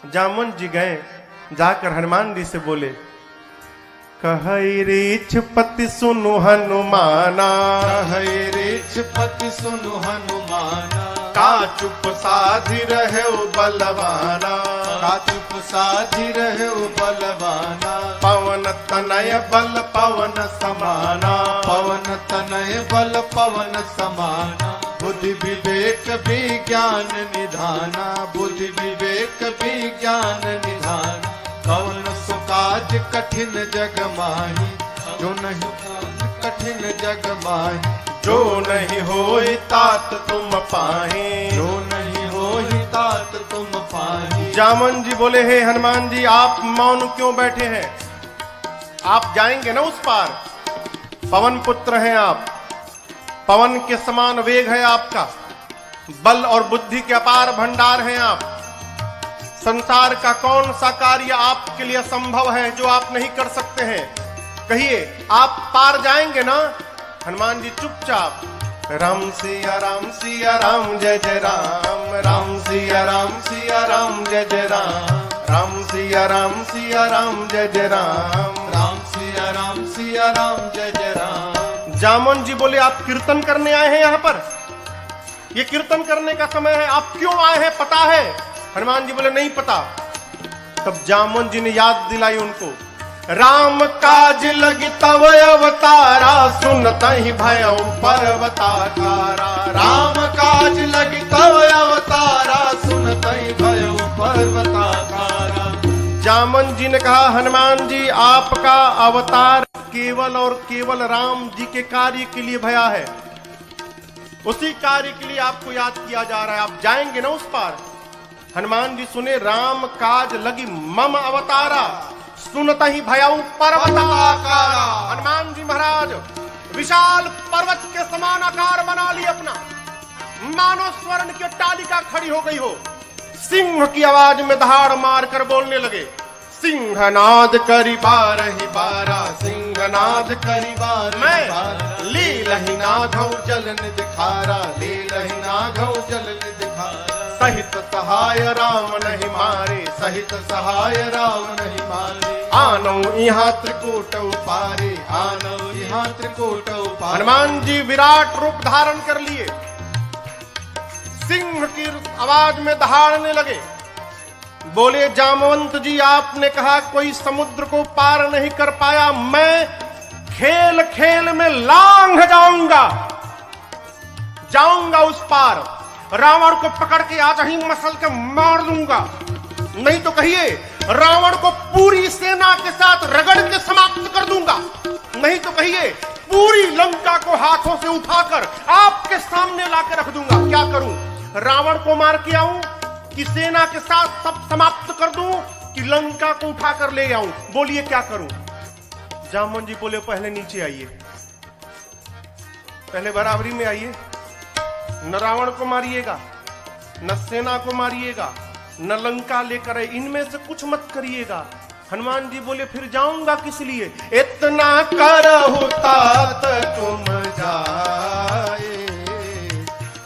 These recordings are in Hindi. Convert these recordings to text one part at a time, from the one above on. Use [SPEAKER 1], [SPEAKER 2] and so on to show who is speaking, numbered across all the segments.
[SPEAKER 1] जामुन जी गए, जाकर हनुमान जी से बोले, कहई रीछ पति सुनु हनुमाना,
[SPEAKER 2] कहई रीछ पति सुनु हनुमाना,
[SPEAKER 1] का चुप साधि रहे बलवाना,
[SPEAKER 2] का चुप साधि रहे बलवाना,
[SPEAKER 1] पवन तनय बल पवन समाना,
[SPEAKER 2] पवन तनय बल पवन समाना, बुद्धि विवेक विज्ञान निधाना, बुद्धि विवेक विज्ञान निधाना, कौन सो काज कठिन जग माही, जो नहीं कठिन जग माही,
[SPEAKER 1] जो नहीं होई तात तुम पाहे,
[SPEAKER 2] जो नहीं होई तात तुम पाही।
[SPEAKER 1] जामुन जी बोले, हे हनुमान जी आप मौन क्यों बैठे हैं? आप जाएंगे ना उस पार, पवन पुत्र हैं आप, पवन के समान वेग है आपका, बल और बुद्धि के अपार भंडार हैं आप। संसार का कौन सा कार्य आपके लिए संभव है जो आप नहीं कर सकते हैं? कहिए, आप पार जाएंगे ना? हनुमान जी चुपचाप, राम सिया राम जय जय राम, राम सिया राम जय जय राम, राम सिया राम जय जय राम,
[SPEAKER 2] राम सिया राम जय जय राम।
[SPEAKER 1] जामुन जी बोले, आप कीर्तन करने आए हैं यहाँ पर? ये कीर्तन करने का समय है, आप क्यों आए हैं पता है? हनुमान जी बोले, नहीं पता। तब जामुन जी ने याद दिलाई उनको, राम काज लगी तव अवतारा, सुनत ही भयउ पर्वताकारा,
[SPEAKER 2] राम काज लगी तव अवतारा, सुनत ही भयउ पर्वताकारा।
[SPEAKER 1] जामुन जी ने कहा, हनुमान जी आपका अवतार केवल और केवल राम जी के कार्य के लिए भया है, उसी कार्य के लिए आपको याद किया जा रहा है, आप जाएंगे ना उस पार? हनुमान जी सुने, राम काज लगी मम अवतारा, सुनत ही भयउ पर्वताकारा। हनुमान जी महाराज विशाल पर्वत के समान आकार बना लिए अपना, मानो स्वर्ण की अट्टालिका खड़ी हो गई हो। सिंह की आवाज में दहाड़ मार कर बोलने लगे, सिंहनाद करी बारहि बारा,
[SPEAKER 2] सिंहनाद करी बारहि
[SPEAKER 1] मैं
[SPEAKER 2] बारा,
[SPEAKER 1] लीलहि नाघौ
[SPEAKER 2] जलन दिखारा, लीलहि नाघौ जलन दिखारा।
[SPEAKER 1] सहित सहाय राम नहीं मारे,
[SPEAKER 2] सहित सहाय राम नहीं मारे,
[SPEAKER 1] आनौ यहाँ त्रिकूट
[SPEAKER 2] पारे, आनौ यहाँ त्रिकूट पारे।
[SPEAKER 1] हनुमान जी विराट रूप धारण कर लिए, सिंह की आवाज में दहाड़ने लगे, बोले, जामवंत जी आपने कहा कोई समुद्र को पार नहीं कर पाया, मैं खेल खेल में लांघ जाऊंगा उस पार, रावण को पकड़ के आज ही मसल के मार दूंगा, नहीं तो कहिए रावण को पूरी सेना के साथ रगड़ के समाप्त कर दूंगा, नहीं तो कहिए पूरी लंका को हाथों से उठाकर आपके सामने लाके रख दूंगा। क्या करूं? रावण को मार के आऊं कि सेना के साथ सब समाप्त कर दूं कि लंका को उठाकर ले आऊं? बोलिए क्या करूं? जामुन जी बोले, पहले नीचे आइए, पहले बराबरी में आइए, न रावण को मारिएगा, न सेना को मारिएगा, न लंका लेकर आए, इनमें से कुछ मत करिएगा। हनुमान जी बोले, फिर जाऊंगा किस लिए? इतना करहु तात तुम
[SPEAKER 2] जाए,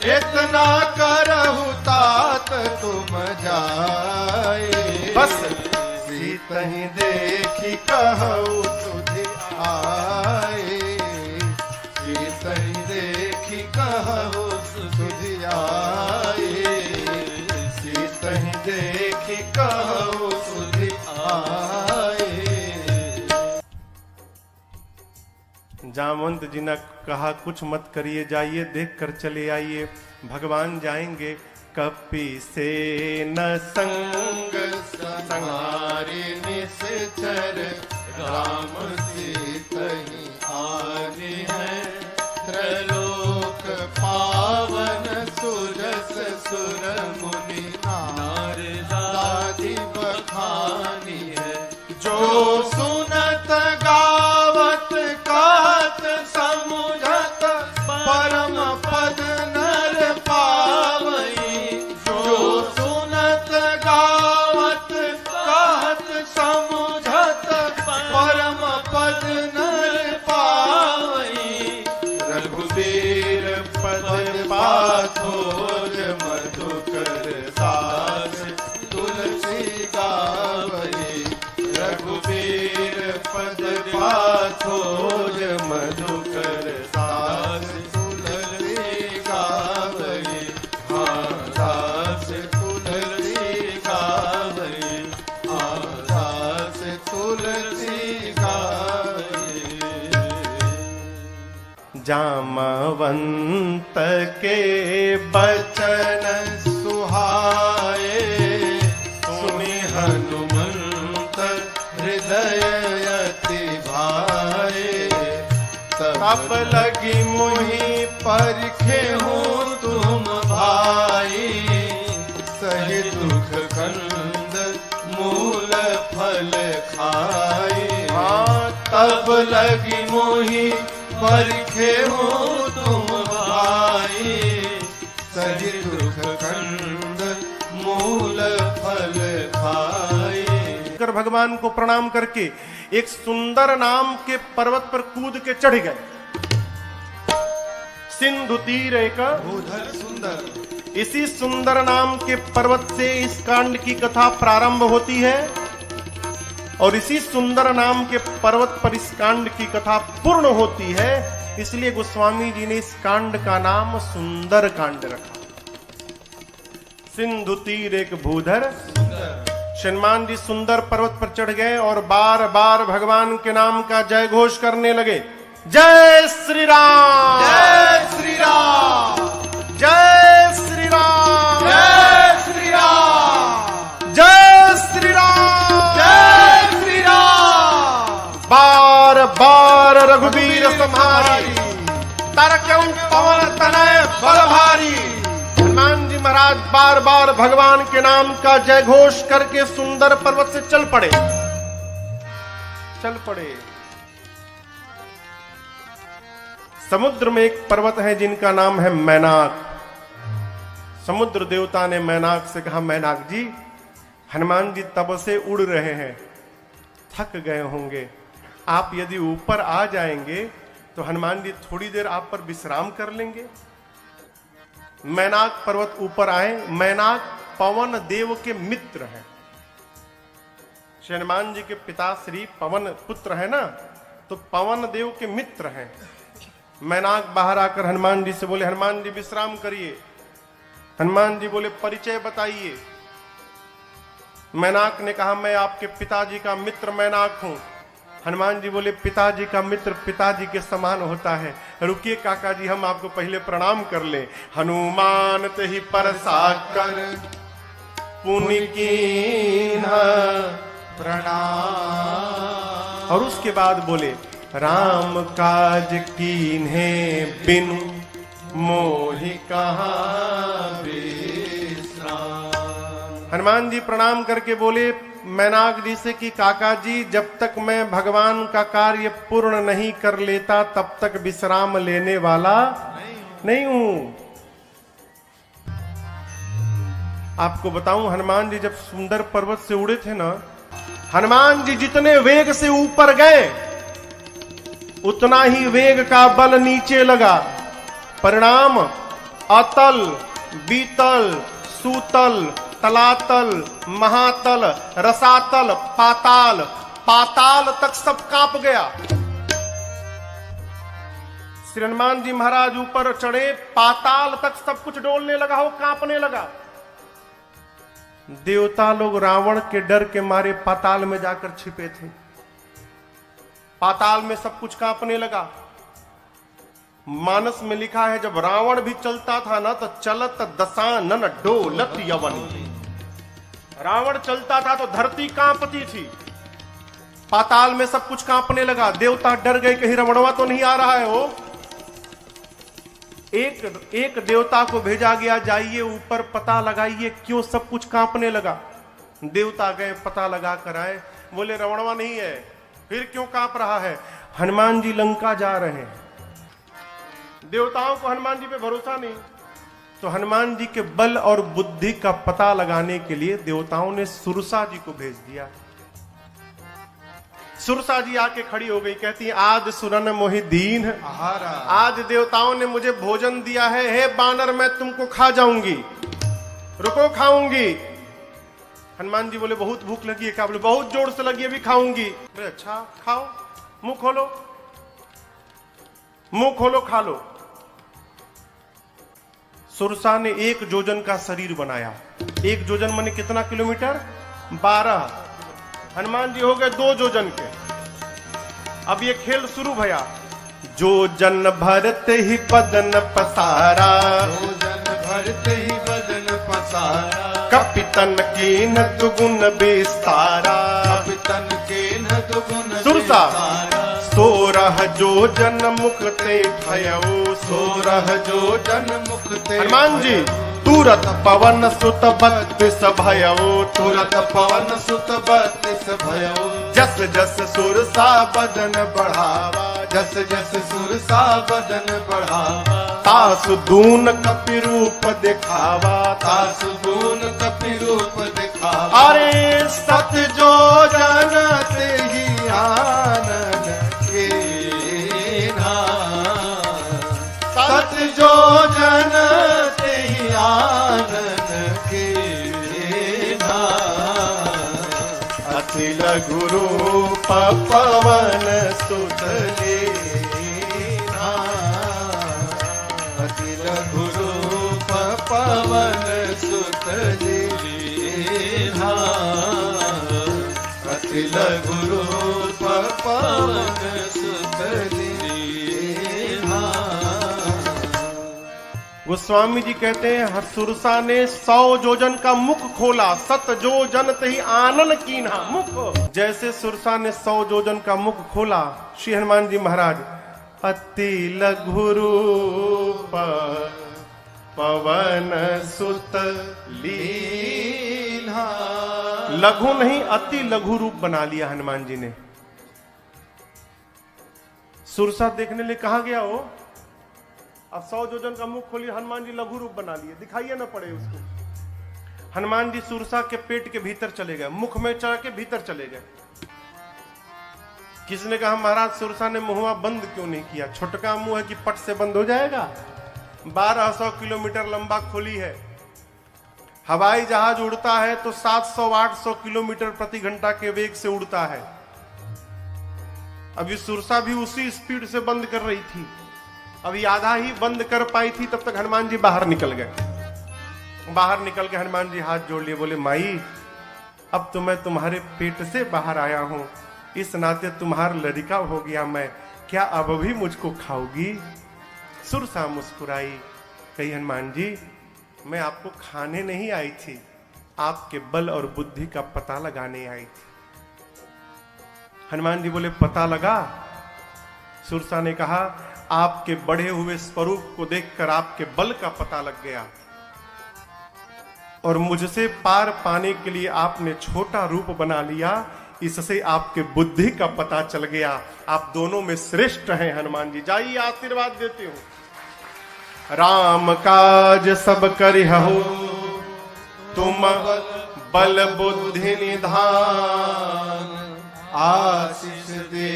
[SPEAKER 2] इतना करहु तात तुम जाए,
[SPEAKER 1] बस
[SPEAKER 2] सीतहि देखी कहु तुझे आए, सीतहि देखी कहु तुझे आए, सीतहि देखी कहु तुझे आए।
[SPEAKER 1] जामवंत जी ने कहा, कुछ मत करिए, जाइए देख कर चले आइए, भगवान जाएंगे। कपि से न संग
[SPEAKER 2] संहारे निश्चर, राम सीतहि आगे हैं, त्रैलोक पावन सुरस सुर मुनि नारदादि बखानी है, जो सुनत गावत कहत समुझत परम पद नर पावई, जो सुनत गावत कहत समुझत परम पद नर
[SPEAKER 1] जामवंत के बचन
[SPEAKER 2] सुहाए सुनि हनुमंत हृदय अति भाए तब लगी मोहि परखे हो तुम भाई सही दुख कंद मूल फल खाए तब लगी मोहि परखे हो तुम भाई सही दुख कंद मूल फल खाए।
[SPEAKER 1] कर भगवान को प्रणाम करके एक सुंदर नाम के पर्वत पर कूद के चढ़ गए। सिंधु तीर एक
[SPEAKER 2] भूधर सुंदर,
[SPEAKER 1] इसी सुंदर नाम के पर्वत से इस कांड की कथा प्रारंभ होती है और इसी सुंदर नाम के पर्वत पर इस कांड की कथा पूर्ण होती है। इसलिए गोस्वामी जी ने इस कांड का नाम सुंदर कांड रखा। सिंधु तीर एक भूधर हनुमान जी सुंदर पर्वत पर चढ़ गए और बार बार भगवान के नाम का जय घोष करने लगे। जय श्री राम,
[SPEAKER 2] जय श्री राम,
[SPEAKER 1] जय श्री राम,
[SPEAKER 2] जय श्री राम,
[SPEAKER 1] जय श्री राम,
[SPEAKER 2] जय श्री राम।
[SPEAKER 1] बार बार रघुवीर तुम्हारी तरक्यों पवन तनय बल भारी। हनुमान जी महाराज बार बार भगवान के नाम का जय घोष करके सुंदर पर्वत से चल पड़े। समुद्र में एक पर्वत है जिनका नाम है मैनाक। समुद्र देवता ने मैनाक से कहा, मैनाक जी, हनुमान जी तब से उड़ रहे हैं, थक गए होंगे, आप यदि ऊपर आ जाएंगे तो हनुमान जी थोड़ी देर आप पर विश्राम कर लेंगे। मैनाक पर्वत ऊपर आए। मैनाक पवन देव के मित्र हैं। हनुमान जी के पिता श्री पवन पुत्र है ना, तो पवन देव के मित्र हैं। मैनाक बाहर आकर हनुमान जी से बोले, हनुमान जी विश्राम करिए। हनुमान जी बोले, परिचय बताइए। मैनाक ने कहा, मैं आपके पिताजी का मित्र मैनाक हूं। हनुमान जी बोले, पिताजी का मित्र पिताजी के समान होता है, रुकिए काका जी, हम आपको पहले प्रणाम कर ले। हनुमान ते ही परसा कर पुनि कीन्हा
[SPEAKER 2] प्रणाम।
[SPEAKER 1] और उसके बाद बोले, राम काज कीन्हे बिनु मोहि कहाँ विश्राम। हनुमान जी प्रणाम करके बोले मैनाक जी से कि काका जी, जब तक मैं भगवान का कार्य पूर्ण नहीं कर लेता तब तक विश्राम लेने वाला नहीं हूं। आपको बताऊं, हनुमान जी जब सुंदर पर्वत से उड़े थे ना, हनुमान जी जितने वेग से ऊपर गए उतना ही वेग का बल नीचे लगा। परिणाम अतल, बीतल, सूतल, तलातल, महातल, रसातल, पाताल, पाताल तक सब कांप गया। श्री हनुमान जी महाराज ऊपर चढ़े, पाताल तक सब कुछ डोलने लगा, हो कांपने लगा। देवता लोग रावण के डर के मारे पाताल में जाकर छिपे थे। पाताल में सब कुछ कांपने लगा। मानस में लिखा है, जब रावण भी चलता था ना तो चलत दशानन डोलत यवन। रावण चलता था तो धरती कांपती थी। पाताल में सब कुछ कांपने लगा। देवता डर गए, कहीं रावणवा तो नहीं आ रहा है। वो एक देवता को भेजा गया, जाइए ऊपर पता लगाइए क्यों सब कुछ कांपने लगा। देवता गए, पता लगा कर आए, बोले रावणवा नहीं है, फिर क्यों कांप रहा है? हनुमान जी लंका जा रहे हैं। देवताओं को हनुमान जी पे भरोसा नहीं, तो हनुमान जी के बल और बुद्धि का पता लगाने के लिए देवताओं ने सुरसा जी को भेज दिया। सुरसा जी आके खड़ी हो गई, कहती है, आज सुरन मोहि दीन, आज देवताओं ने मुझे भोजन दिया है, हे बानर मैं तुमको खा जाऊंगी, रुको खाऊंगी। हनुमान जी बोले, बहुत भूख लगी है क्या? बोले, बहुत जोर से लगी है, अभी खाऊंगी। बोले, अच्छा खाओ, मुंह खोलो, मुंह खोलो, खा लो। सुरसा ने 1 जोजन का शरीर बनाया। 1 जोजन माने कितना किलोमीटर? 12। हनुमान जी हो गए 2 जोजन के। अब ये खेल शुरू भया। जो जन भरते ही बदन पसारा,
[SPEAKER 2] जो जन भरते ही बदन पसारा,
[SPEAKER 1] कपितन कीन दुगुन विस्तारा,
[SPEAKER 2] कपितन के न दुगुन
[SPEAKER 1] सुरसा
[SPEAKER 2] विस्तारा,
[SPEAKER 1] सोरह जो जन मुक्ते ठयऊ,
[SPEAKER 2] सोरह जो जन मुक्ते
[SPEAKER 1] हनुमान जी तुरत पवन सुत बत्तीस भयऊ,
[SPEAKER 2] तुरत पवन सुत 32 भयो,
[SPEAKER 1] जस जस सुरसा
[SPEAKER 2] बदन बढ़ावा, जस जस सुरसा बदन बढ़ावा,
[SPEAKER 1] तासु दून कपि रूप दिखावा,
[SPEAKER 2] तासु दून कपि रूप दिखावा,
[SPEAKER 1] अरे सत जो
[SPEAKER 2] जनते ही आनन के सत जो जनते ही आनन के
[SPEAKER 1] अति लघु रूप पवन सुत लीना,
[SPEAKER 2] अति लघु रूप पवन सुत लीना, अति लघु रूप पवन सुत लीना।
[SPEAKER 1] गोस्वामी जी कहते हैं सुरसा ने 100 जोजन का मुख खोला, सत जो जन तहि आनन कीन्हा। मुख जैसे सुरसा ने 100 जोजन का मुख खोला, श्री हनुमान जी महाराज अति लघु रूप पवन सुत लीन्हा, लघु नहीं अति लघु रूप बना लिया हनुमान जी ने। सुरसा देखने लिए कहा गया हो, अब 100 जोजन का मुख खोलिए, हनुमान जी लघु रूप बना लिए, दिखाइए ना पड़े उसको। हनुमान जी सुरसा के पेट के भीतर चले गए, मुख में चढ़ के भीतर चले गए। किसी ने कहा महाराज सुरसा ने मुंहवा बंद क्यों नहीं किया, छोटका मुंह है कि पट से बंद हो जाएगा। 1200 किलोमीटर लंबा खोली है, हवाई जहाज उड़ता है तो 700-800 किलोमीटर प्रति घंटा के वेग से उड़ता है। अभी सुरसा भी उसी स्पीड से बंद कर रही थी, अभी आधा ही बंद कर पाई थी, तब तक हनुमान जी बाहर निकल गए। बाहर निकल के हनुमान जी हाथ जोड़ लिए, बोले माई अब तो मैं तुम्हारे पेट से बाहर आया हूं, इस नाते तुम्हारा लड़का हो गया मैं, क्या अब भी मुझको खाओगी? सुरसा मुस्कुराई, कही हनुमान जी मैं आपको खाने नहीं आई थी, आपके बल और बुद्धि का पता लगाने आई थी। हनुमान जी बोले पता लगा? सुरसा ने कहा आपके बढ़े हुए स्वरूप को देखकर आपके बल का पता लग गया, और मुझसे पार पाने के लिए आपने छोटा रूप बना लिया, इससे आपके बुद्धि का पता चल गया। आप दोनों में श्रेष्ठ हैं हनुमान जी, जाइए आशीर्वाद देते हो। राम काज सब करिहु तुम बल बुद्धि निधान,
[SPEAKER 2] आशीष दे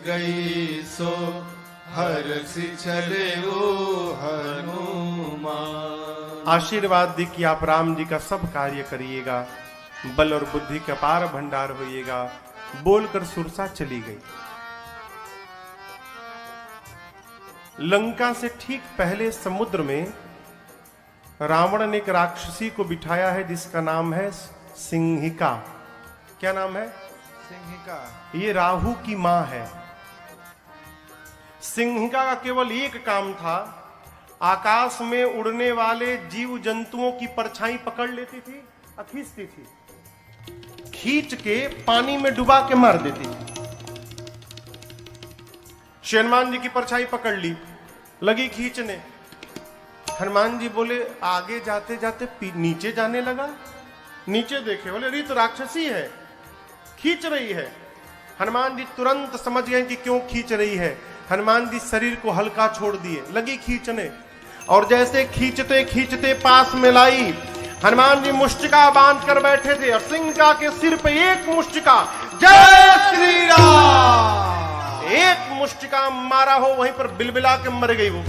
[SPEAKER 2] गई सो हर्षि चले हनुमान।
[SPEAKER 1] आशीर्वाद दी कि आप राम जी का सब कार्य करिएगा, बल और बुद्धि का पार भंडार होइएगा, बोलकर सुरसा चली गई। लंका से ठीक पहले समुद्र में रावण ने एक राक्षसी को बिठाया है जिसका नाम है सिंहिका। क्या नाम है?
[SPEAKER 2] सिंहिका।
[SPEAKER 1] ये राहु की मां है। सिंहिका का केवल एक काम था, आकाश में उड़ने वाले जीव जंतुओं की परछाई पकड़ लेती थी और खींचती थी, खींच के पानी में डुबा के मार देती थी। हनुमान जी की परछाई पकड़ ली, लगी खींचने। हनुमान जी बोले आगे जाते जाते नीचे जाने लगा, नीचे देखे, बोले अरे तो राक्षसी है, खींच रही है। हनुमान जी तुरंत समझ गए कि क्यों खींच रही है। हनुमान जी शरीर को हल्का छोड़ दिए, लगी खींचने, और जैसे खींचते खींचते पास में लाई। हनुमान जी मुष्टिका बांध कर बैठे थे और सिंहिका के सिर पे एक मुष्टिका, जय श्री राम, एक मुष्टिका मारा हो, वहीं पर बिलबिला के मर गई। वो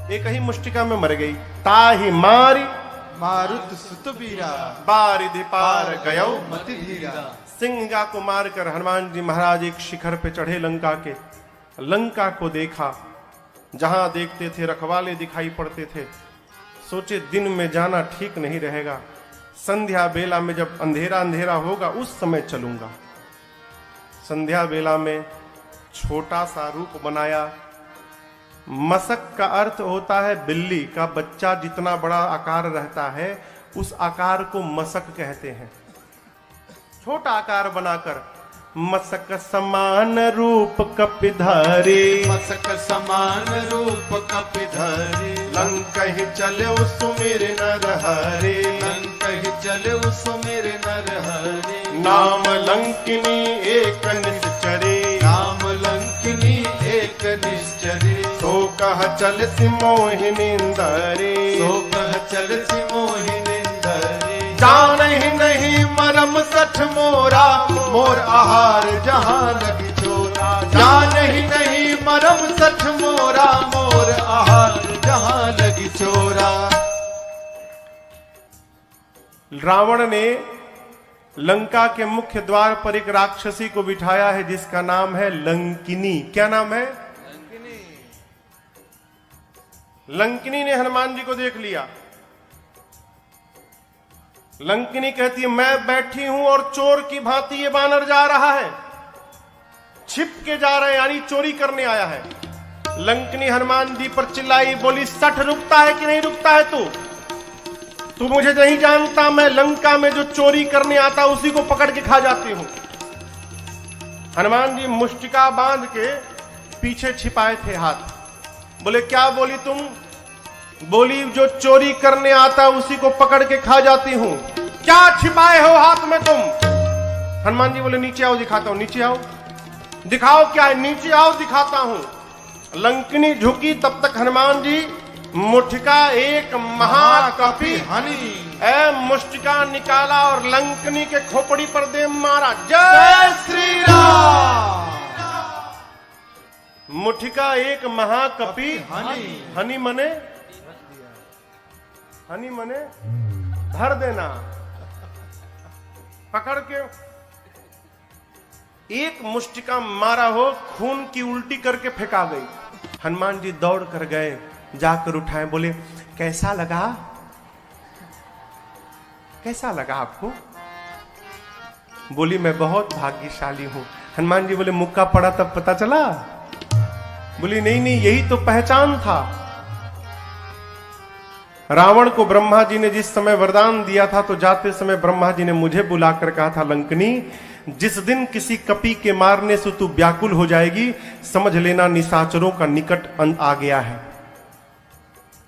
[SPEAKER 1] एक ही मुष्टिका में मर गई। ताही मारी
[SPEAKER 2] मारुत सुत बीरा,
[SPEAKER 1] बारिधि पार गयो
[SPEAKER 2] मति धीरा।
[SPEAKER 1] सिंहिका को मारकर हनुमान जी महाराज एक शिखर पे चढ़े लंका के। लंका को देखा, जहां देखते थे रखवाले दिखाई पड़ते थे। सोचे दिन में जाना ठीक नहीं रहेगा, संध्या बेला में जब अंधेरा अंधेरा होगा उस समय चलूंगा। संध्या बेला में छोटा सा रूप बनाया। मसक का अर्थ होता है बिल्ली का बच्चा जितना बड़ा आकार रहता है उस आकार को मसक कहते हैं। छोटा आकार बनाकर मसक समान रूप कपिधारी,
[SPEAKER 2] मसक समान रूप कपिधारी,
[SPEAKER 1] लंकहि चले सुमिर नर हरे,
[SPEAKER 2] लंकहि चले सुमिर नर हरे।
[SPEAKER 1] नाम लंकिनी एक निश्चरे,
[SPEAKER 2] नाम लंकिनी एक निश्चरे।
[SPEAKER 1] सो कह चल मोहिनींदरे,
[SPEAKER 2] सो कह चल मोहिनींदरे।
[SPEAKER 1] जानहि नहीं
[SPEAKER 2] मरम सठ मोरा, मोर आहार जहां लगी चोरा। जानहि नहीं मरम सठ मोरा, मोर आहार जहां लगी चोरा।
[SPEAKER 1] रावण ने लंका के मुख्य द्वार पर एक राक्षसी को बिठाया है जिसका नाम है लंकिनी। क्या नाम है? लंकिनी ने हनुमान जी को देख लिया। लंकिनी कहती है मैं बैठी हूं और चोर की भांति ये बानर जा रहा है, छिप के जा रहा है, यानी चोरी करने आया है। लंकिनी हनुमान जी पर चिल्लाई, बोली सठ रुकता है कि नहीं रुकता है तू मुझे नहीं जानता, मैं लंका में जो चोरी करने आता उसी को पकड़ के खा जाती हूं। हनुमान जी मुष्टिका बांध के पीछे छिपाए थे हाथ। बोले क्या बोली तुम? बोली जो चोरी करने आता उसी को पकड़ के खा जाती हूं। क्या छिपाए हो हाथ में तुम? हनुमान जी बोले नीचे आओ दिखाता हूं। नीचे आओ, दिखाओ क्या है? नीचे आओ दिखाता हूं। लंकिनी झुकी, तब तक हनुमान जी मुठिका एक महाकपि
[SPEAKER 2] हनी
[SPEAKER 1] ए मुष्टिका निकाला और लंकिनी के खोपड़ी पर दे मारा। जय
[SPEAKER 2] श्री राम।
[SPEAKER 1] मुठिका एक महाकपि
[SPEAKER 2] हनी,
[SPEAKER 1] हनी मने, हनी मने भर देना। पकड़ के एक मुष्टिका मारा हो, खून की उल्टी करके फेंका गई। हनुमान जी दौड़ कर गए, जाकर उठाए, बोले कैसा लगा? कैसा लगा आपको? बोली मैं बहुत भाग्यशाली हूं। हनुमान जी बोले मुक्का पड़ा तब पता चला? बोली नहीं नहीं, यही तो पहचान था। रावण को ब्रह्मा जी ने जिस समय वरदान दिया था तो जाते समय ब्रह्मा जी ने मुझे बुलाकर कहा था लंकिनी जिस दिन किसी कपि के मारने से तू व्याकुल हो जाएगी समझ लेना निशाचरों का निकट अंत आ गया है।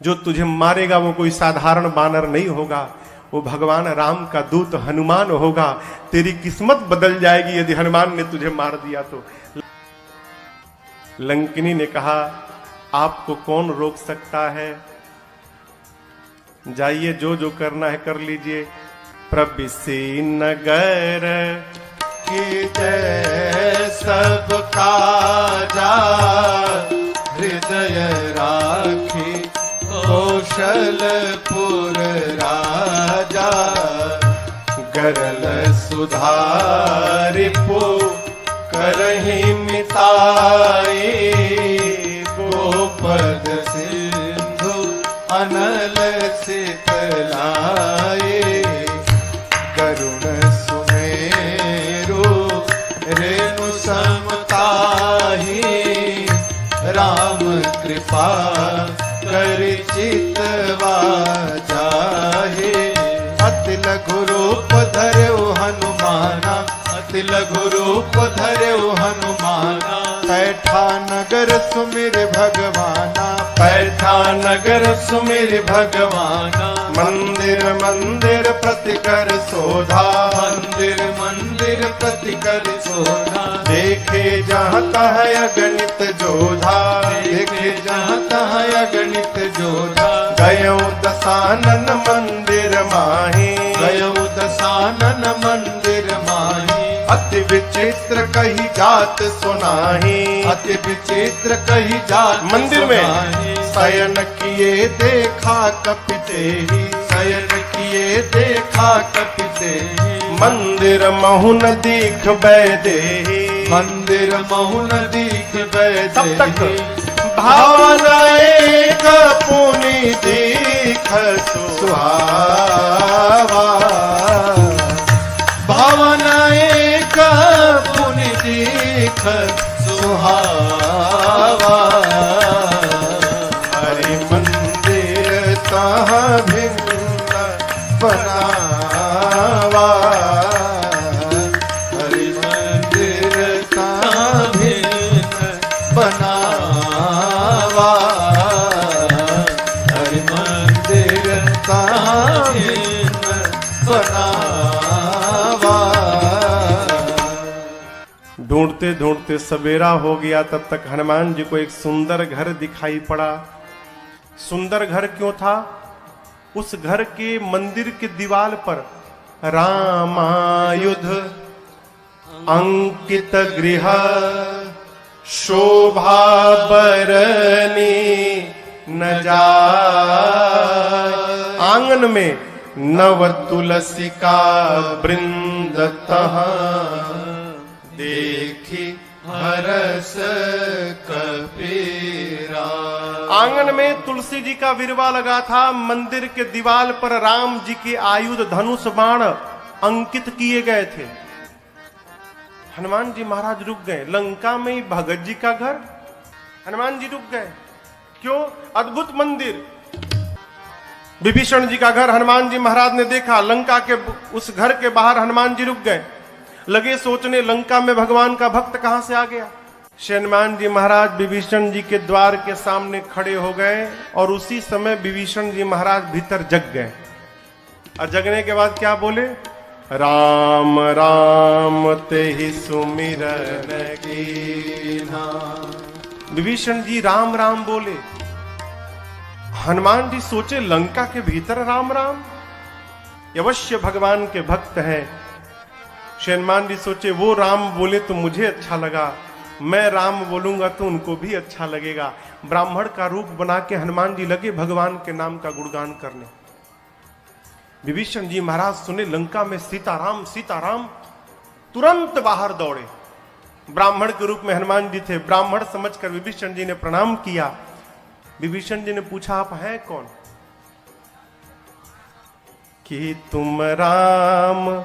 [SPEAKER 1] जो तुझे मारेगा वो कोई साधारण बानर नहीं होगा, वो भगवान राम का दूत हनुमान होगा। तेरी किस्मत बदल जाएगी यदि हनुमान ने तुझे मार दिया तो। लंकिनी ने कहा आपको कौन रोक सकता है, जाइए जो जो करना है कर लीजिए। प्रबिसी नगर
[SPEAKER 2] की जय सब काजा, हृदय राखी कौशलपुर राजा। गरल सुधारिपु करहि मिताई, गोपद सिंधु अनल सितलाए। करुण सुमेरु रेणु समताही, राम कृपा कर चितवा जाहे। अति लघु रूप धर्यो हनुमाना, अति लघु रूप धर्यो हनुमाना। पैठा नगर सुमिर भगवाना, पैठा नगर सुमिर भगवाना। मंदिर मंदिर प्रतिकर शोधा, मंदिर मंदिर प्रतिकर शोधा। देखे जहाँ तह अगणित जोधा, देखे जहाँ तह अगणित जोधा। गयो दशानन मंदिर माही, गयो दशानन मंदिर माही। अति विचित्र कही जात सुनाही, अति विचित्र कही जात
[SPEAKER 1] मंदिर में
[SPEAKER 2] शयन किए देखा कपिते ही, शयन किए देखा कपिते ही।
[SPEAKER 1] मंदिर महुन दीख बैदेही,
[SPEAKER 2] मंदिर महुन दीख बैदेही।
[SPEAKER 1] तब तक
[SPEAKER 2] भावना एक पुनि दीख सुहावा, भावना एक पुनि दीख सुहावा।
[SPEAKER 1] ढूंढते ढूंढते सवेरा हो गया। तब तक हनुमान जी को एक सुंदर घर दिखाई पड़ा। सुंदर घर क्यों था? उस घर के मंदिर के दीवार पर रामायुध अंकित गृह शोभा बरनी न जाय। आंगन में नव तुलसी का वृंद तहाँ देखी हरस कबीरा। आंगन में तुलसी जी का विरवा लगा था। मंदिर के दीवार पर राम जी के आयुध धनुष बाण अंकित किए गए थे। हनुमान जी महाराज रुक गए। लंका में ही भगत जी का घर, हनुमान जी रुक गए। क्यों? अद्भुत मंदिर। विभीषण जी का घर हनुमान जी महाराज ने देखा। लंका के उस घर के बाहर हनुमान जी रुक गए। लगे सोचने, लंका में भगवान का भक्त कहां से आ गया। हनुमान जी महाराज विभीषण जी के द्वार के सामने खड़े हो गए और उसी समय विभीषण जी महाराज भीतर जग गए। और जगने के बाद क्या बोले? राम राम ते ही सुमिरन कीन्हा। विभीषण जी राम राम बोले। हनुमान जी सोचे, लंका के भीतर राम राम, अवश्य भगवान के भक्त हैं। हनुमान जी सोचे, वो राम बोले तो मुझे अच्छा लगा, मैं राम बोलूंगा तो उनको भी अच्छा लगेगा। ब्राह्मण का रूप बना के हनुमान जी लगे भगवान के नाम का गुणगान करने। विभीषण जी महाराज सुने लंका में सीताराम सीताराम, तुरंत बाहर दौड़े। ब्राह्मण के रूप में हनुमान जी थे। ब्राह्मण समझकर विभीषण जी ने प्रणाम किया। विभीषण जी ने पूछा, आप हैं कौन? कि तुम राम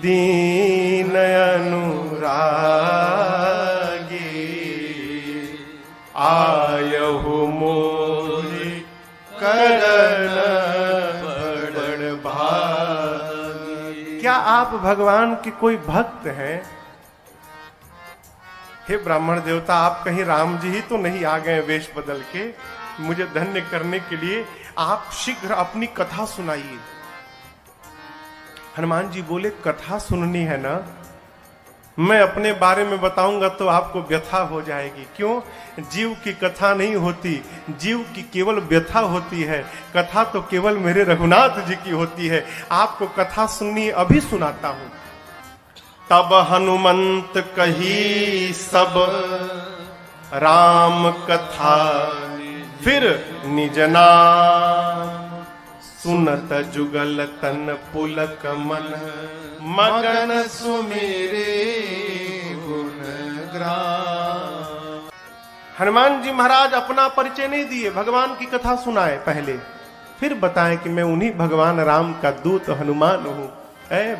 [SPEAKER 1] दीन अनुरागी आयहु मोहि करन बड़ भागी। क्या आप भगवान के कोई भक्त हैं? हे ब्राह्मण देवता, आप कहीं राम जी ही तो नहीं आ गए वेश बदल के मुझे धन्य करने के लिए? आप शीघ्र अपनी कथा सुनाइए। हनुमान जी बोले, कथा सुननी है ना? मैं अपने बारे में बताऊंगा तो आपको व्यथा हो जाएगी। क्यों? जीव की कथा नहीं होती, जीव की केवल व्यथा होती है। कथा तो केवल मेरे रघुनाथ जी की होती है। आपको कथा सुननी, अभी सुनाता हूं। तब हनुमंत कही सब राम कथा, फिर निज नाम सुनत जुगल तन पुलक मन, मगन सुमेरे गुण ग्राम। हनुमान जी महाराज अपना परिचय नहीं दिए, भगवान की कथा सुनाए पहले, फिर बताएं कि मैं उन्हीं भगवान राम का दूत हनुमान हूं।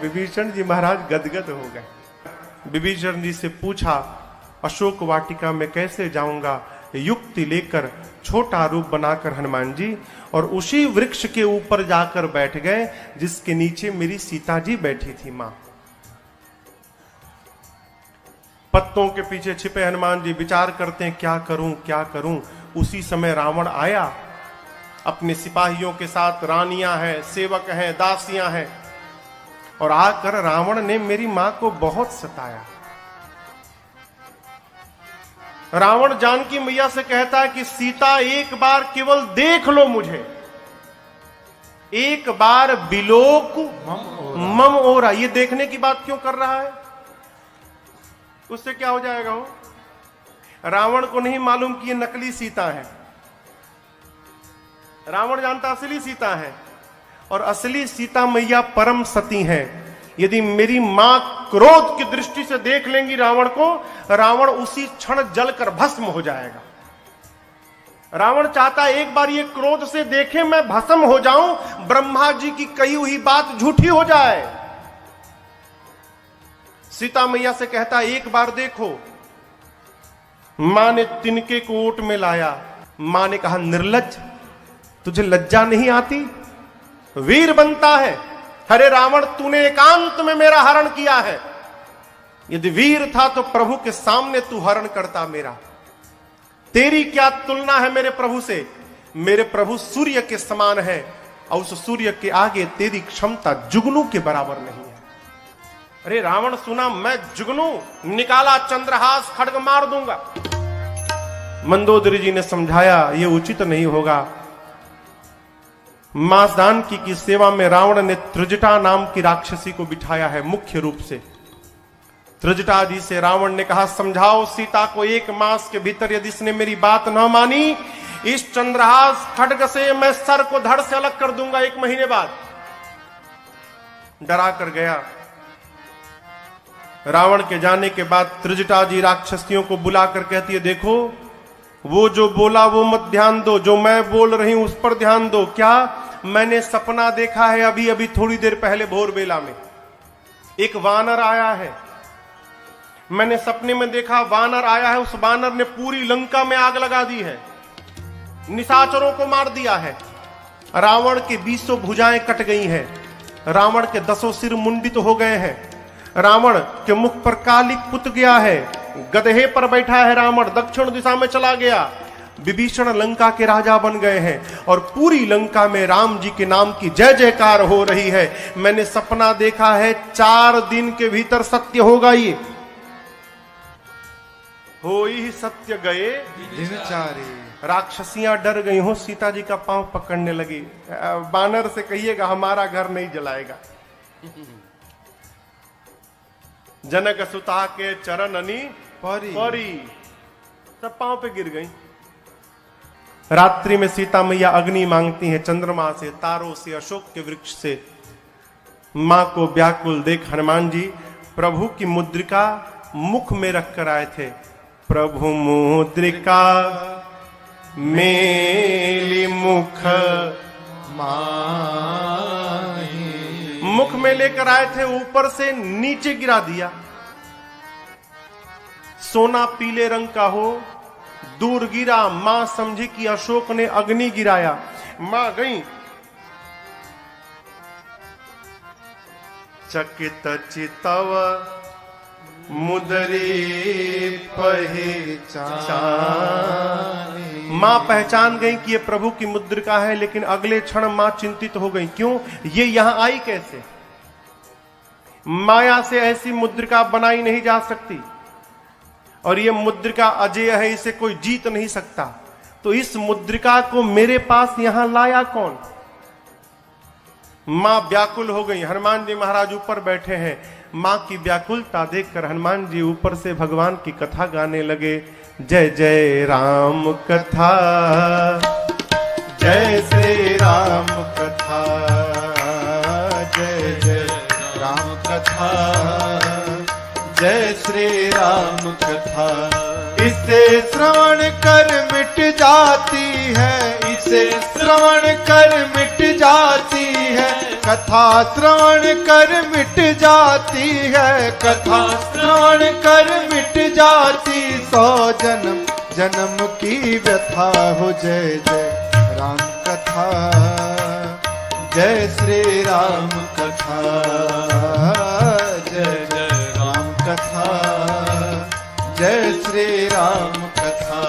[SPEAKER 1] विभीषण जी महाराज गदगद हो गए। विभीषण जी से पूछा, अशोक वाटिका में कैसे जाऊंगा? युक्ति लेकर छोटा रूप बनाकर हनुमान जी और उसी वृक्ष के ऊपर जाकर बैठ गए जिसके नीचे मेरी सीता जी बैठी थी मां। पत्तों के पीछे छिपे हनुमान जी विचार करते हैं, क्या करूं क्या करूं। उसी समय रावण आया अपने सिपाहियों के साथ। रानियां हैं, सेवक हैं, दासियां हैं, और आकर रावण ने मेरी मां को बहुत सताया। रावण जानकी मैया से कहता है कि सीता एक बार केवल देख लो मुझे, एक बार बिलोक मम ओरा। ये देखने की बात क्यों कर रहा है? उससे क्या हो जाएगा? वो रावण को नहीं मालूम कि ये नकली सीता है। रावण जानता असली सीता है, और असली सीता मैया परम सती है। यदि मेरी मां क्रोध की दृष्टि से देख लेंगी रावण को, रावण उसी क्षण जलकर भस्म हो जाएगा। रावण चाहता है एक बार ये क्रोध से देखे, मैं भस्म हो जाऊं, ब्रह्मा जी की कही हुई बात झूठी हो जाए। सीता मैया से कहता है एक बार देखो। मां ने तिनके को ओट में लाया। मां ने कहा, निर्लज्ज, तुझे लज्जा नहीं आती? वीर बनता है। अरे रावण, तूने एकांत में मेरा हरण किया है। यदि वीर था तो प्रभु के सामने तू हरण करता मेरा। तेरी क्या तुलना है मेरे प्रभु से? मेरे प्रभु सूर्य के समान है, और उस सूर्य के आगे तेरी क्षमता जुगनू के बराबर नहीं है। अरे रावण सुना, मैं जुगनू, निकाला चंद्रहास, खड्ग मार दूंगा। मंदोदरी जी ने समझाया ये उचित नहीं होगा। मासदान की सेवा में रावण ने त्रिजटा नाम की राक्षसी को बिठाया है मुख्य रूप से। त्रिजटा जी से रावण ने कहा, समझाओ सीता को 1 मास के भीतर, यदि इसने मेरी बात न मानी, इस चंद्रहास खड्ग से मैं सर को धड़ से अलग कर दूंगा 1 महीने बाद। डरा कर गया। रावण के जाने के बाद त्रिजटा जी राक्षसियों को बुलाकर कहती है, देखो वो जो बोला वो मत ध्यान दो, जो मैं बोल रही हूं उस पर ध्यान दो। क्या? मैंने सपना देखा है अभी अभी थोड़ी देर पहले भोर बेला में, एक वानर आया है। मैंने सपने में देखा वानर आया है, उस वानर ने पूरी लंका में आग लगा दी है, निशाचरों को मार दिया है। रावण की 20 भुजाएं कट गई हैं, रावण के 10 सिर मुंडित हो गए हैं, रावण के मुख पर कालिक पुत गया है, गधे पर बैठा है रावण, दक्षिण दिशा में चला गया। विभीषण लंका के राजा बन गए हैं और पूरी लंका में राम जी के नाम की जय जयकार हो रही है। मैंने सपना देखा है, 4 दिन के भीतर सत्य होगा। ये हो ही सत्य गए
[SPEAKER 2] दिनचारी।
[SPEAKER 1] राक्षसियां डर गई हो, सीता जी का पांव पकड़ने लगी। बानर से कहिएगा हमारा घर नहीं जलाएगा। जनक सुता के चरण अनी परी सब पांव पे गिर गई। रात्रि में सीता मैया अग्नि मांगती हैं, चंद्रमा से, तारों से, अशोक के वृक्ष से। मां को व्याकुल देख हनुमान जी प्रभु की मुद्रिका मुख में रखकर आए थे। प्रभु मुद्रिका मेली मुख
[SPEAKER 2] माही।
[SPEAKER 1] मुख में लेकर आए थे, ऊपर से नीचे गिरा दिया। सोना पीले रंग का हो, दूर गिरा। मां समझी कि अशोक ने अग्नि गिराया। मां गई, चकित चितव मुदरी पहचानी। मां पहचान गई कि ये प्रभु की मुद्रिका है, लेकिन अगले क्षण मां चिंतित हो गई। क्यों? ये यहां आई कैसे? माया से ऐसी मुद्रिका बनाई नहीं जा सकती, और ये मुद्रिका अजेय है, इसे कोई जीत नहीं सकता। तो इस मुद्रिका को मेरे पास यहां लाया कौन? मां व्याकुल हो गई। हनुमान जी महाराज ऊपर बैठे हैं। मां की व्याकुलता देखकर हनुमान जी ऊपर से भगवान की कथा गाने लगे। जय जय राम कथा,
[SPEAKER 2] जय श्री राम कथा, जय जय राम कथा, जय श्री राम कथा। इसे श्रवण कर मिट जाती है, इसे श्रवण कर मिट जाती है, कथा श्रवण कर मिट जाती है, कथा श्रवण कर मिट जाती। 100 जन्म जन्म की व्यथा हो। जय जय राम कथा, जय श्री राम कथा, जय जय राम कथा, जय श्री राम कथा।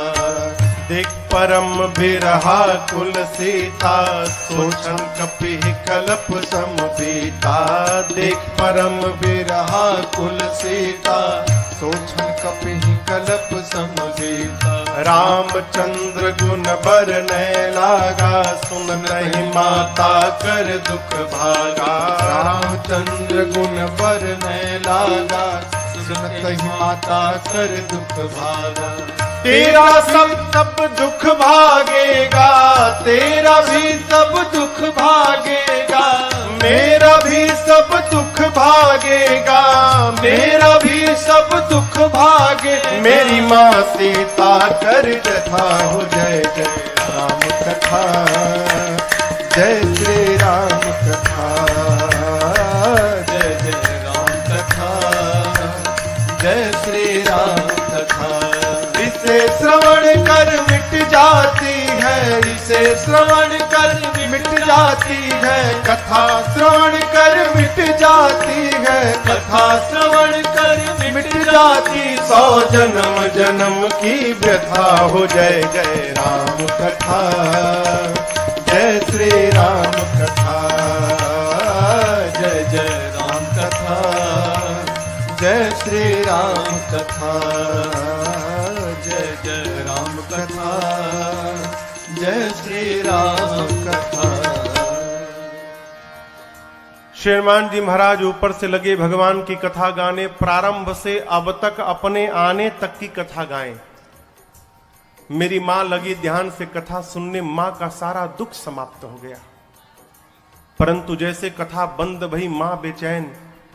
[SPEAKER 1] देख परम बिरहा कुल सीता, सोचन कपिह कलप समबीता। देख परम
[SPEAKER 2] बिरहा कुल सीता, सोचन कपिह कलप समबीता।
[SPEAKER 1] रामचंद्र गुण बरनै लागा, सुन नहीं माता कर दुख भागा।
[SPEAKER 2] रामचंद्र गुण बरनै लागा, सुनत ही माता कर दुख भागा।
[SPEAKER 1] तेरा सब दुख भागेगा,
[SPEAKER 2] तेरा भी सब दुख भागेगा,
[SPEAKER 1] मेरा भी सब दुख भागेगा,
[SPEAKER 2] मेरा भी सब दुख भागे।
[SPEAKER 1] मेरी माँ सीता कर
[SPEAKER 2] कथा हो। जय जय राम कथा, जय श्री राम कथा, जय जय राम कथा, जय श्री राम कथा। इसे श्रवण कर मिट जाती है, इसे श्रवण कर मिट जाती है, कथा श्रवण कर मिट जाती है, कथा श्रवण कर मिट जाती।
[SPEAKER 1] 100 जन्म जन्म की व्यथा हो। जय जय राम
[SPEAKER 2] कथा, जय श्री राम कथा, जय जय राम कथा, कथा, जय जय राम कथा, जय श्री राम कथा।
[SPEAKER 1] श्री हनुमान जी महाराज ऊपर से लगे भगवान की कथा गाने, प्रारंभ से अब तक अपने आने तक की कथा गाएं। मेरी मां लगी ध्यान से कथा सुनने, मां का सारा दुख समाप्त हो गया। परंतु जैसे कथा बंद भई मां बेचैन।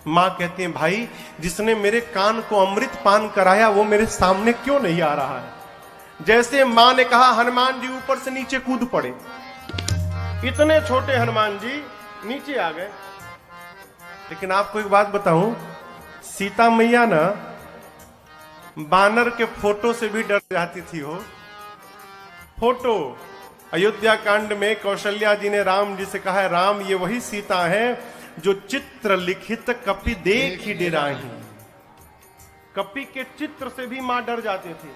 [SPEAKER 1] मां कहते हैं भाई जिसने मेरे कान को अमृत पान कराया वो मेरे सामने क्यों नहीं आ रहा है। जैसे मां ने कहा हनुमान जी ऊपर से नीचे कूद पड़े। इतने छोटे हनुमान जी नीचे आ गए। लेकिन आपको एक बात बताऊं, सीता मैया ना बानर के फोटो से भी डर जाती थी। हो फोटो अयोध्या कांड में कौशल्या जी ने राम जी से कहा है, राम ये वही सीता है जो चित्र लिखित कपि देख ही डेराही। कपि के चित्र से भी मां डर जाते थे।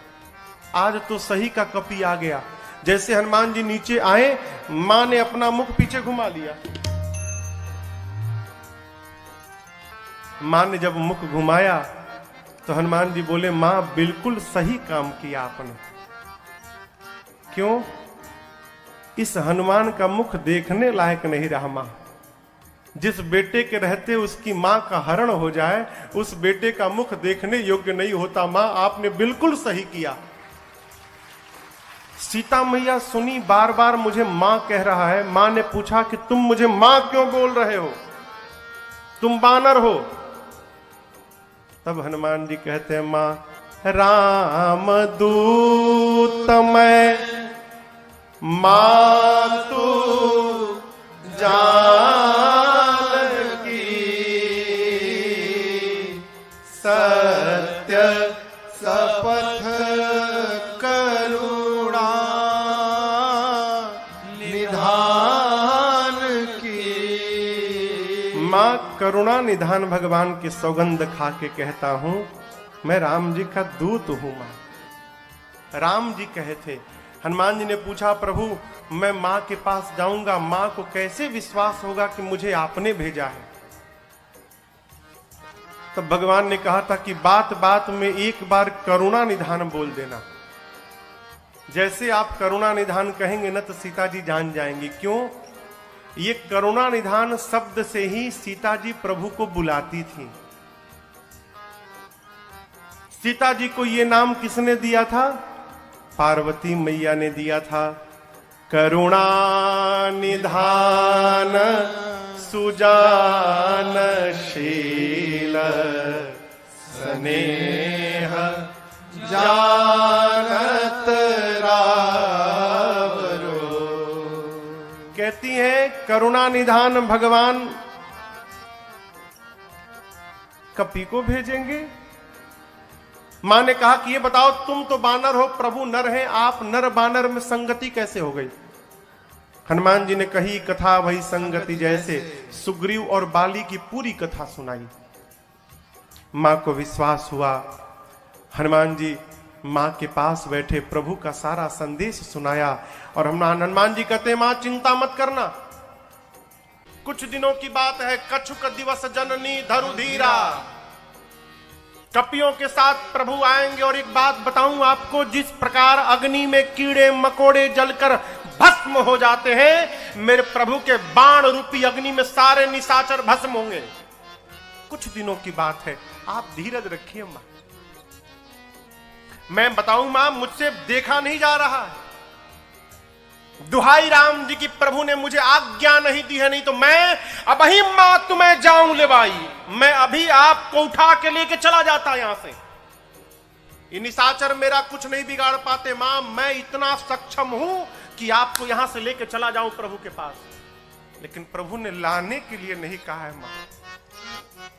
[SPEAKER 1] आज तो सही का कपि आ गया। जैसे हनुमान जी नीचे आए, मां ने अपना मुख पीछे घुमा लिया। मां ने जब मुख घुमाया तो हनुमान जी बोले, मां बिल्कुल सही काम किया आपने। क्यों? इस हनुमान का मुख देखने लायक नहीं रहा। मां जिस बेटे के रहते उसकी मां का हरण हो जाए, उस बेटे का मुख देखने योग्य नहीं होता। मां आपने बिल्कुल सही किया। सीता मैया सुनी, बार बार मुझे मां कह रहा है। मां ने पूछा कि तुम मुझे मां क्यों बोल रहे हो, तुम बानर हो। तब हनुमान जी कहते हैं, मां राम दूत मैं मातु जानकी, सत्य
[SPEAKER 2] शपथ करुणा निधान की।
[SPEAKER 1] मां करुणा निधान भगवान की सौगंध खा के कहता हूं, मैं राम जी का दूत हूं। मां राम जी कहे थे। हनुमान जी ने पूछा, प्रभु मैं मां के पास जाऊंगा, मां को कैसे विश्वास होगा कि मुझे आपने भेजा है। तब भगवान ने कहा था कि बात बात में एक बार करुणा निधान बोल देना। जैसे आप करुणा निधान कहेंगे ना तो सीता जी जान जाएंगी। क्यों? ये करुणा निधान शब्द से ही सीता जी प्रभु को बुलाती थी। सीता जी को ये नाम किसने दिया था? पार्वती मैया ने दिया था। करुणा निधान सुजानशील स्नेह जानत रावरो। कहती हैं करुणा निधान भगवान कपि को भेजेंगे। मां ने कहा कि ये बताओ तुम तो बानर हो, प्रभु नर हैं, आप नर बानर में संगति कैसे हो गई? हनुमान जी ने कही कथा वही संगति जैसे, सुग्रीव और बाली की पूरी कथा सुनाई। मां को विश्वास हुआ। हनुमान जी मां के पास बैठे प्रभु का सारा संदेश सुनाया। और हनुमान जी कहते हैं, मां चिंता मत करना, कुछ दिनों की बात है। कछुक दिवस जननी धरु धीरा, कपियों के साथ प्रभु आएंगे। और एक बात बताऊं आपको, जिस प्रकार अग्नि में कीड़े मकोड़े जलकर भस्म हो जाते हैं, मेरे प्रभु के बाण रूपी अग्नि में सारे निशाचर भस्म होंगे। कुछ दिनों की बात है, आप धीरज रखिए मां। मैं बताऊं मां, मुझसे देखा नहीं जा रहा है। दुहाई राम जी की, प्रभु ने मुझे आज्ञा नहीं दी है, नहीं तो मैं अभी मां तुम्हें जाऊं ले भाई, मैं अभी आपको उठा के लेके चला जाता यहां से। ये निशाचर मेरा कुछ नहीं बिगाड़ पाते मां, मैं इतना सक्षम हूं कि आपको यहां से लेके चला जाऊं प्रभु के पास। लेकिन प्रभु ने लाने के लिए नहीं कहा है मां,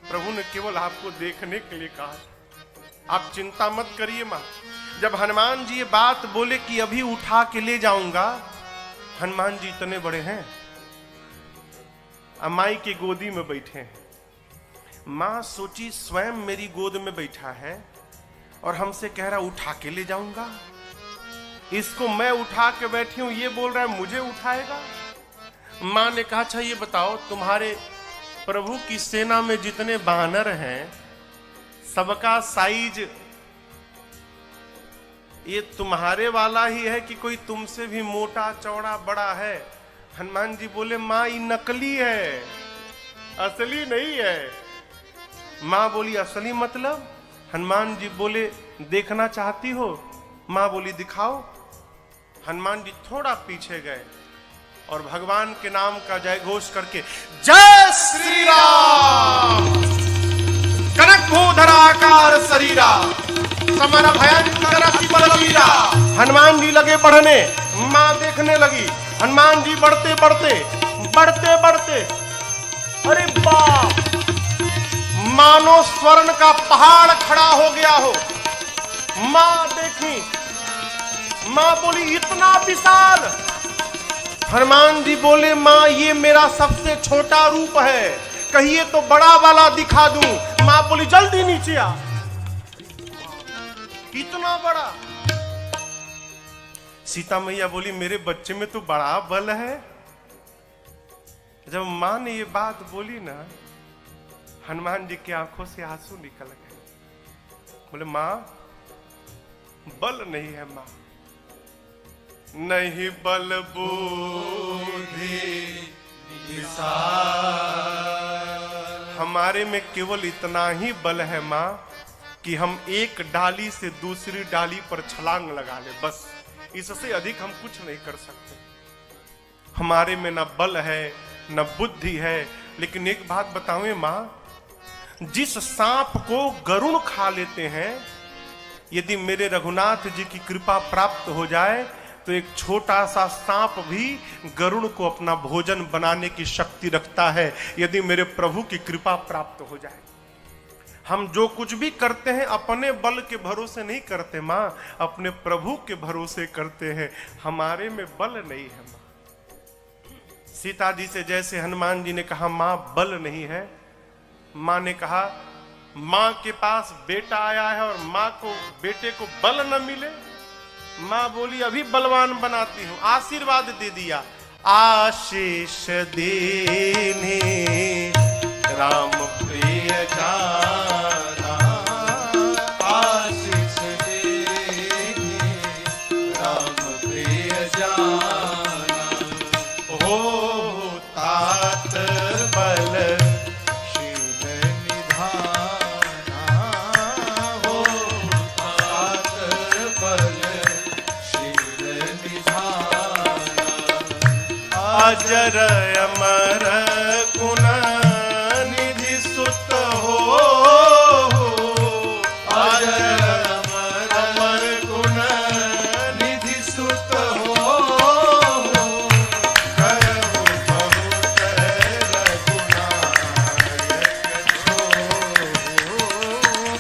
[SPEAKER 1] प्रभु ने केवल आपको देखने के लिए कहा है। आप चिंता मत करिए मां। जब हनुमान जी ये बात बोले कि अभी उठा के ले जाऊंगा, हनुमान जी इतने बड़े हैं, अमाई की गोदी में बैठे हैं। मां सोची स्वयं मेरी गोद में बैठा है और हमसे कह रहा उठा के ले जाऊंगा। इसको मैं उठा के बैठी हूं, ये बोल रहा है मुझे उठाएगा। मां ने कहा, अच्छा ये बताओ, तुम्हारे प्रभु की सेना में जितने बानर हैं सबका साइज ये तुम्हारे वाला ही है कि कोई तुमसे भी मोटा चौड़ा बड़ा है? हनुमान जी बोले माँ ये नकली है, असली नहीं है। माँ बोली असली मतलब? हनुमान जी बोले देखना चाहती हो? माँ बोली दिखाओ। हनुमान जी थोड़ा पीछे गए और भगवान के नाम का जय घोष करके जय श्री राम कनक भूधराकार शरीरा समर भयंकर अति बलवीरा। हनुमान जी लगे बढ़ने, मां देखने लगी। हनुमान जी बढ़ते बढ़ते बढ़ते बढ़ते, अरे बाप, मानो स्वर्ण का पहाड़ खड़ा हो गया हो। मां देखी, मां बोली इतना विशाल। हनुमान जी बोले मां ये मेरा सबसे छोटा रूप है, कहिए तो बड़ा वाला दिखा दूं। मां बोली जल्दी नीचे आ। कितना बड़ा? सीता मैया बोली मेरे बच्चे में तो बड़ा बल है। जब मां ने ये बात बोली ना, हनुमान जी की आंखों से आंसू निकल गए। बोले मां बल नहीं है मां, नहीं बल बुद्धि हमारे में केवल इतना ही बल है मां कि हम एक डाली से दूसरी डाली पर छलांग लगा ले, बस। इससे अधिक हम कुछ नहीं कर सकते। हमारे में न बल है न बुद्धि है। लेकिन एक बात बताऊं मां, जिस सांप को गरुड़ खा लेते हैं, यदि मेरे रघुनाथ जी की कृपा प्राप्त हो जाए तो एक छोटा सा सांप भी गरुड़ को अपना भोजन बनाने की शक्ति रखता है, यदि मेरे प्रभु की कृपा प्राप्त हो जाए। हम जो कुछ भी करते हैं अपने बल के भरोसे नहीं करते मां, अपने प्रभु के भरोसे करते हैं। हमारे में बल नहीं है मां। सीता जी से जैसे हनुमान जी ने कहा मां बल नहीं है, मां ने कहा मां के पास बेटा आया है और मां को बेटे को बल न मिले। मां बोली अभी बलवान बनाती हूं। आशीर्वाद दे दिया, आशीष देने राम प्रिय जाना,
[SPEAKER 2] आशीष देने राम प्रिय जाना,
[SPEAKER 1] हो तात बल
[SPEAKER 2] शील निधाना, हो तात बल शील निधाना,
[SPEAKER 1] अजर अमर गुण निधि सुत हो,
[SPEAKER 2] अजर अमर गुण निधि सुत हो, करहु बहुत रघुनायक छो,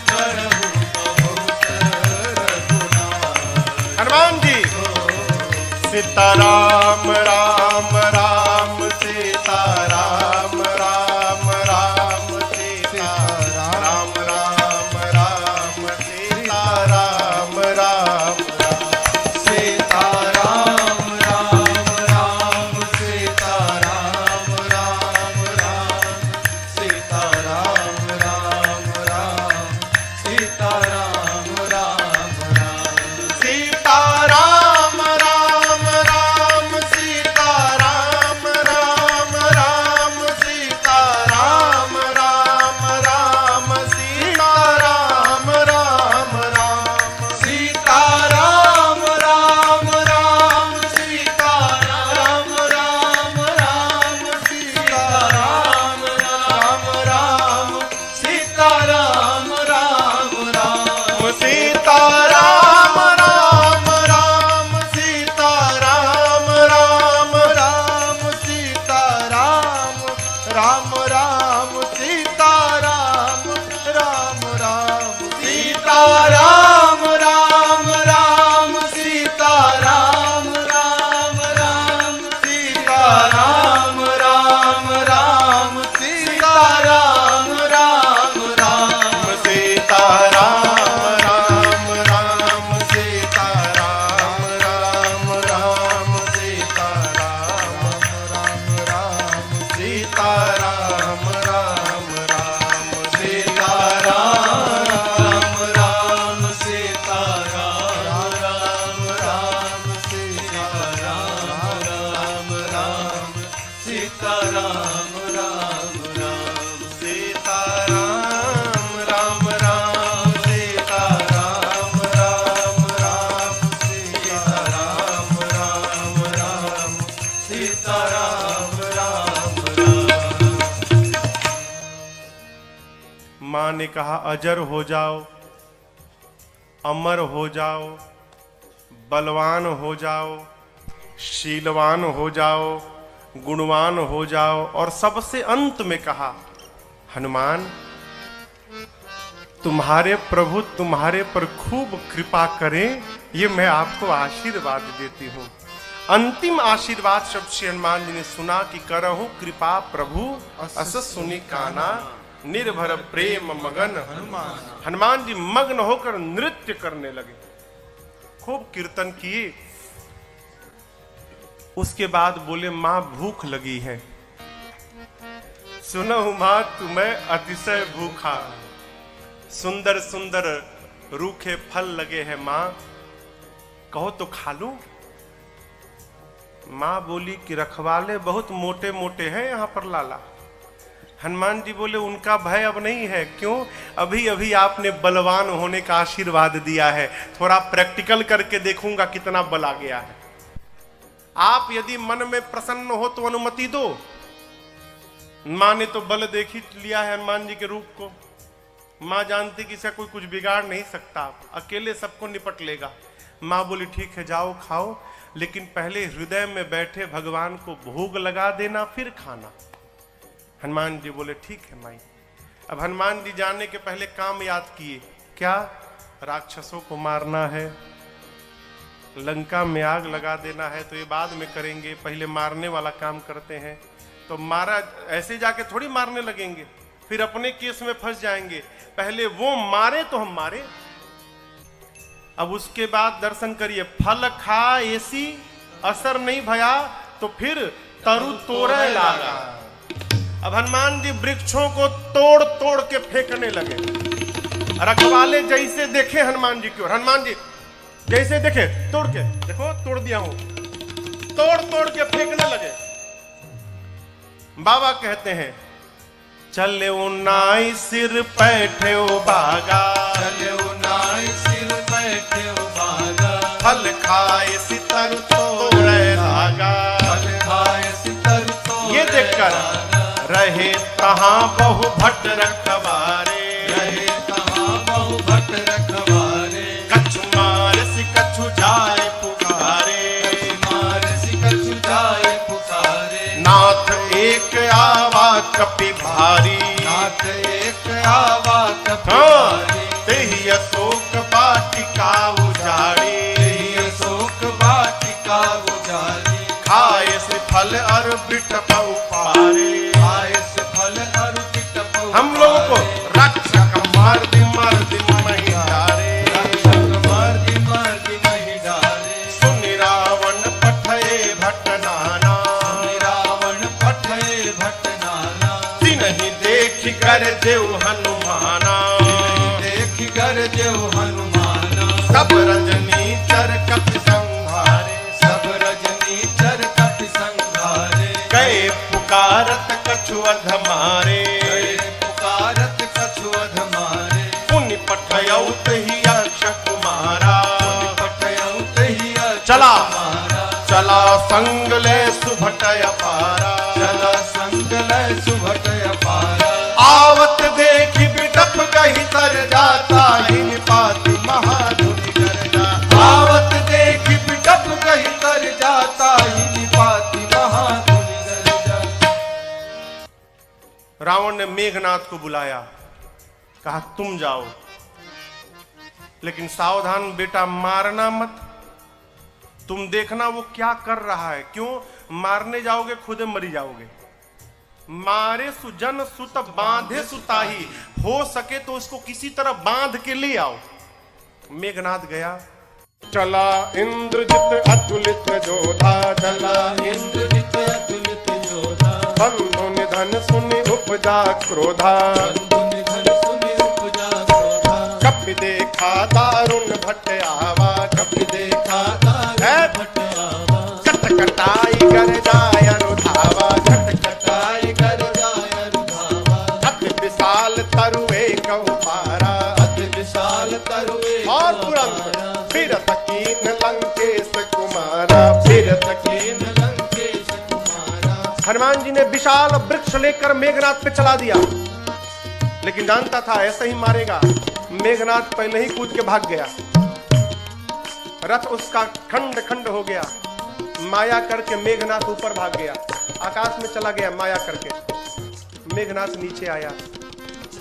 [SPEAKER 2] करहु बहुत रघुनायक।
[SPEAKER 1] हनुमान जी सीताराम राम राम सीताराम राम राम सीताराम राम राम सीताराम राम
[SPEAKER 2] सीताराम राम राम सीताराम राम राम सीताराम राम राम सीताराम राम राम
[SPEAKER 1] सीताराम राम राम सीताराम ने कहा अजर हो जाओ, अमर हो जाओ, बलवान हो जाओ, शीलवान हो जाओ, गुणवान हो जाओ, और सबसे अंत में कहा हनुमान तुम्हारे प्रभु तुम्हारे पर खूब कृपा करें, ये मैं आपको आशीर्वाद देती हूं। अंतिम आशीर्वाद शब्द श्री हनुमान जी ने सुना कि करहु कृपा प्रभु अस सुनि काना, निर्भर प्रेम मगन हनुमान जी मग्न होकर नृत्य करने लगे, खूब कीर्तन किए। उसके बाद बोले मां भूख लगी है। सुनहु मां तुम्हें अतिशय भूखा, सुंदर सुंदर रूखे फल लगे हैं मां, कहो तो खा लूं। मां बोली कि रखवाले बहुत मोटे मोटे हैं यहां पर लाला। हनुमान जी बोले उनका भय अब नहीं है। क्यों? अभी अभी आपने बलवान होने का आशीर्वाद दिया है, थोड़ा प्रैक्टिकल करके देखूंगा कितना बल आ गया है। आप यदि मन में प्रसन्न हो तो अनुमति दो। मां ने तो बल देख ही लिया है हनुमान जी के रूप को। मां जानती कि इसका कोई कुछ बिगाड़ नहीं सकता, अकेले सबको निपट लेगा। मां बोली ठीक है जाओ खाओ, लेकिन पहले हृदय में बैठे भगवान को भोग लगा देना फिर खाना। हनुमान जी बोले ठीक है माई। अब हनुमान जी जाने के पहले काम याद किए। क्या? राक्षसों को मारना है, लंका में आग लगा देना है, तो ये बाद में करेंगे, पहले मारने वाला काम करते हैं। तो मारा ऐसे जाके थोड़ी मारने लगेंगे, फिर अपने केस में फंस जाएंगे। पहले वो मारे तो हम मारे। अब उसके बाद दर्शन करिए, फल खा ऐसी असर नहीं भया तो फिर तरु तोड़े लागा। अब हनुमान जी वृक्षों को तोड़ तोड़ के फेंकने लगे। रखवाले जैसे देखे हनुमान जी की ओर, हनुमान जी जैसे देखे तोड़ के, देखो तोड़ दिया हूं, तोड़ तोड़ के फेंकने लगे। बाबा कहते हैं चले नाई सिर पैठे बागा,
[SPEAKER 2] चले नाई सिर पैठे बागा,
[SPEAKER 1] फल खाए सितर तोड़े लागा,
[SPEAKER 2] फल खाए सितर तोड़े।
[SPEAKER 1] ये देखकर रहे तहां बहु भट्ट रखवारे,
[SPEAKER 2] रहे तहां बहु भट्ट रखवारे।
[SPEAKER 1] कछु मार सि कछु जाए पुकारे,
[SPEAKER 2] कछु मार सि कछु जाए पुकारे।
[SPEAKER 1] नाथ एक आवा कपि भारी,
[SPEAKER 2] नाथ एक आवा कपि भारी।
[SPEAKER 1] तेहि अशोक वाटिका उजाड़ी,
[SPEAKER 2] तेहि अशोक वाटिका उजाड़ी।
[SPEAKER 1] खाए से फल और बिटपउ पारे,
[SPEAKER 2] खाए से फल और बिटपउ।
[SPEAKER 1] हम लोगों को रक्षक मर्द मर्द नहीं डारे,
[SPEAKER 2] रक्षक मर्द मर्द नहीं डारे।
[SPEAKER 1] सुनि रावण पठये भट्ट नाना,
[SPEAKER 2] सुनि रावण पठये भट्ट नाना।
[SPEAKER 1] तिन्हि देख कर जेउ हनुमाना,
[SPEAKER 2] देख कर जेउ हनुमाना।
[SPEAKER 1] सब रजनी चर कपि संहारे,
[SPEAKER 2] सब रजनी चर कपि संहारे।
[SPEAKER 1] गए पुकारत कछु अधमारे,
[SPEAKER 2] गए पुकारत कछु अधमारे।
[SPEAKER 1] पुनि पठयउ तहि यक्ष कुमारा,
[SPEAKER 2] पठयउ तहि यक्ष
[SPEAKER 1] चला
[SPEAKER 2] कुमारा।
[SPEAKER 1] चला संग ले सुभटय पारा,
[SPEAKER 2] चला संग लय सुभटय पारा।
[SPEAKER 1] आवत देखि बिटप कहि तर जाता, हिनि पाति महाधुनि कर जाता।
[SPEAKER 2] आवत देखि बिटप कहि तर जाता, हिनि पाति महाधुनि कर जाता।
[SPEAKER 1] रावण ने मेघनाथ को बुलाया, कहा तुम जाओ, लेकिन सावधान बेटा मारना मत। तुम देखना वो क्या कर रहा है। क्यों? मारने जाओगे खुद मरी जाओगे। मारे सुजन सुत बांधे सुताही, हो सके तो उसको किसी तरह बांध के ले आओ। मेघनाथ गया, चला इंद्रजित अतुलित जोधा, चला
[SPEAKER 2] इंद्रजित अतुलित योधा।
[SPEAKER 1] बंधु निधन सुनि उपजा क्रोधा,
[SPEAKER 2] बंधु निधन सुनि उपजा क्रोधा।
[SPEAKER 1] कपि देखा दारुण भट्ट आवा,
[SPEAKER 2] कपि देखा दारुण भट्ट आवा।
[SPEAKER 1] कटकटाई कर जाय अनुधावा,
[SPEAKER 2] कटाई कर जाय अनुधावा।
[SPEAKER 1] अति विशाल तरुए कहु पारा,
[SPEAKER 2] अति विशाल तरुए
[SPEAKER 1] और तुरंत फिर तकीन लंकेश कुमारा, फिर
[SPEAKER 2] तकीन लंकेश कुमारा।
[SPEAKER 1] हनुमान जी ने विशाल वृक्ष लेकर मेघनाथ पे चला दिया, लेकिन जानता था ऐसे ही मारेगा। मेघनाथ पहले ही कूद के भाग गया, रथ उसका खंड खंड हो गया। माया करके मेघनाथ ऊपर भाग गया, आकाश में चला गया माया करके। मेघनाथ नीचे आया,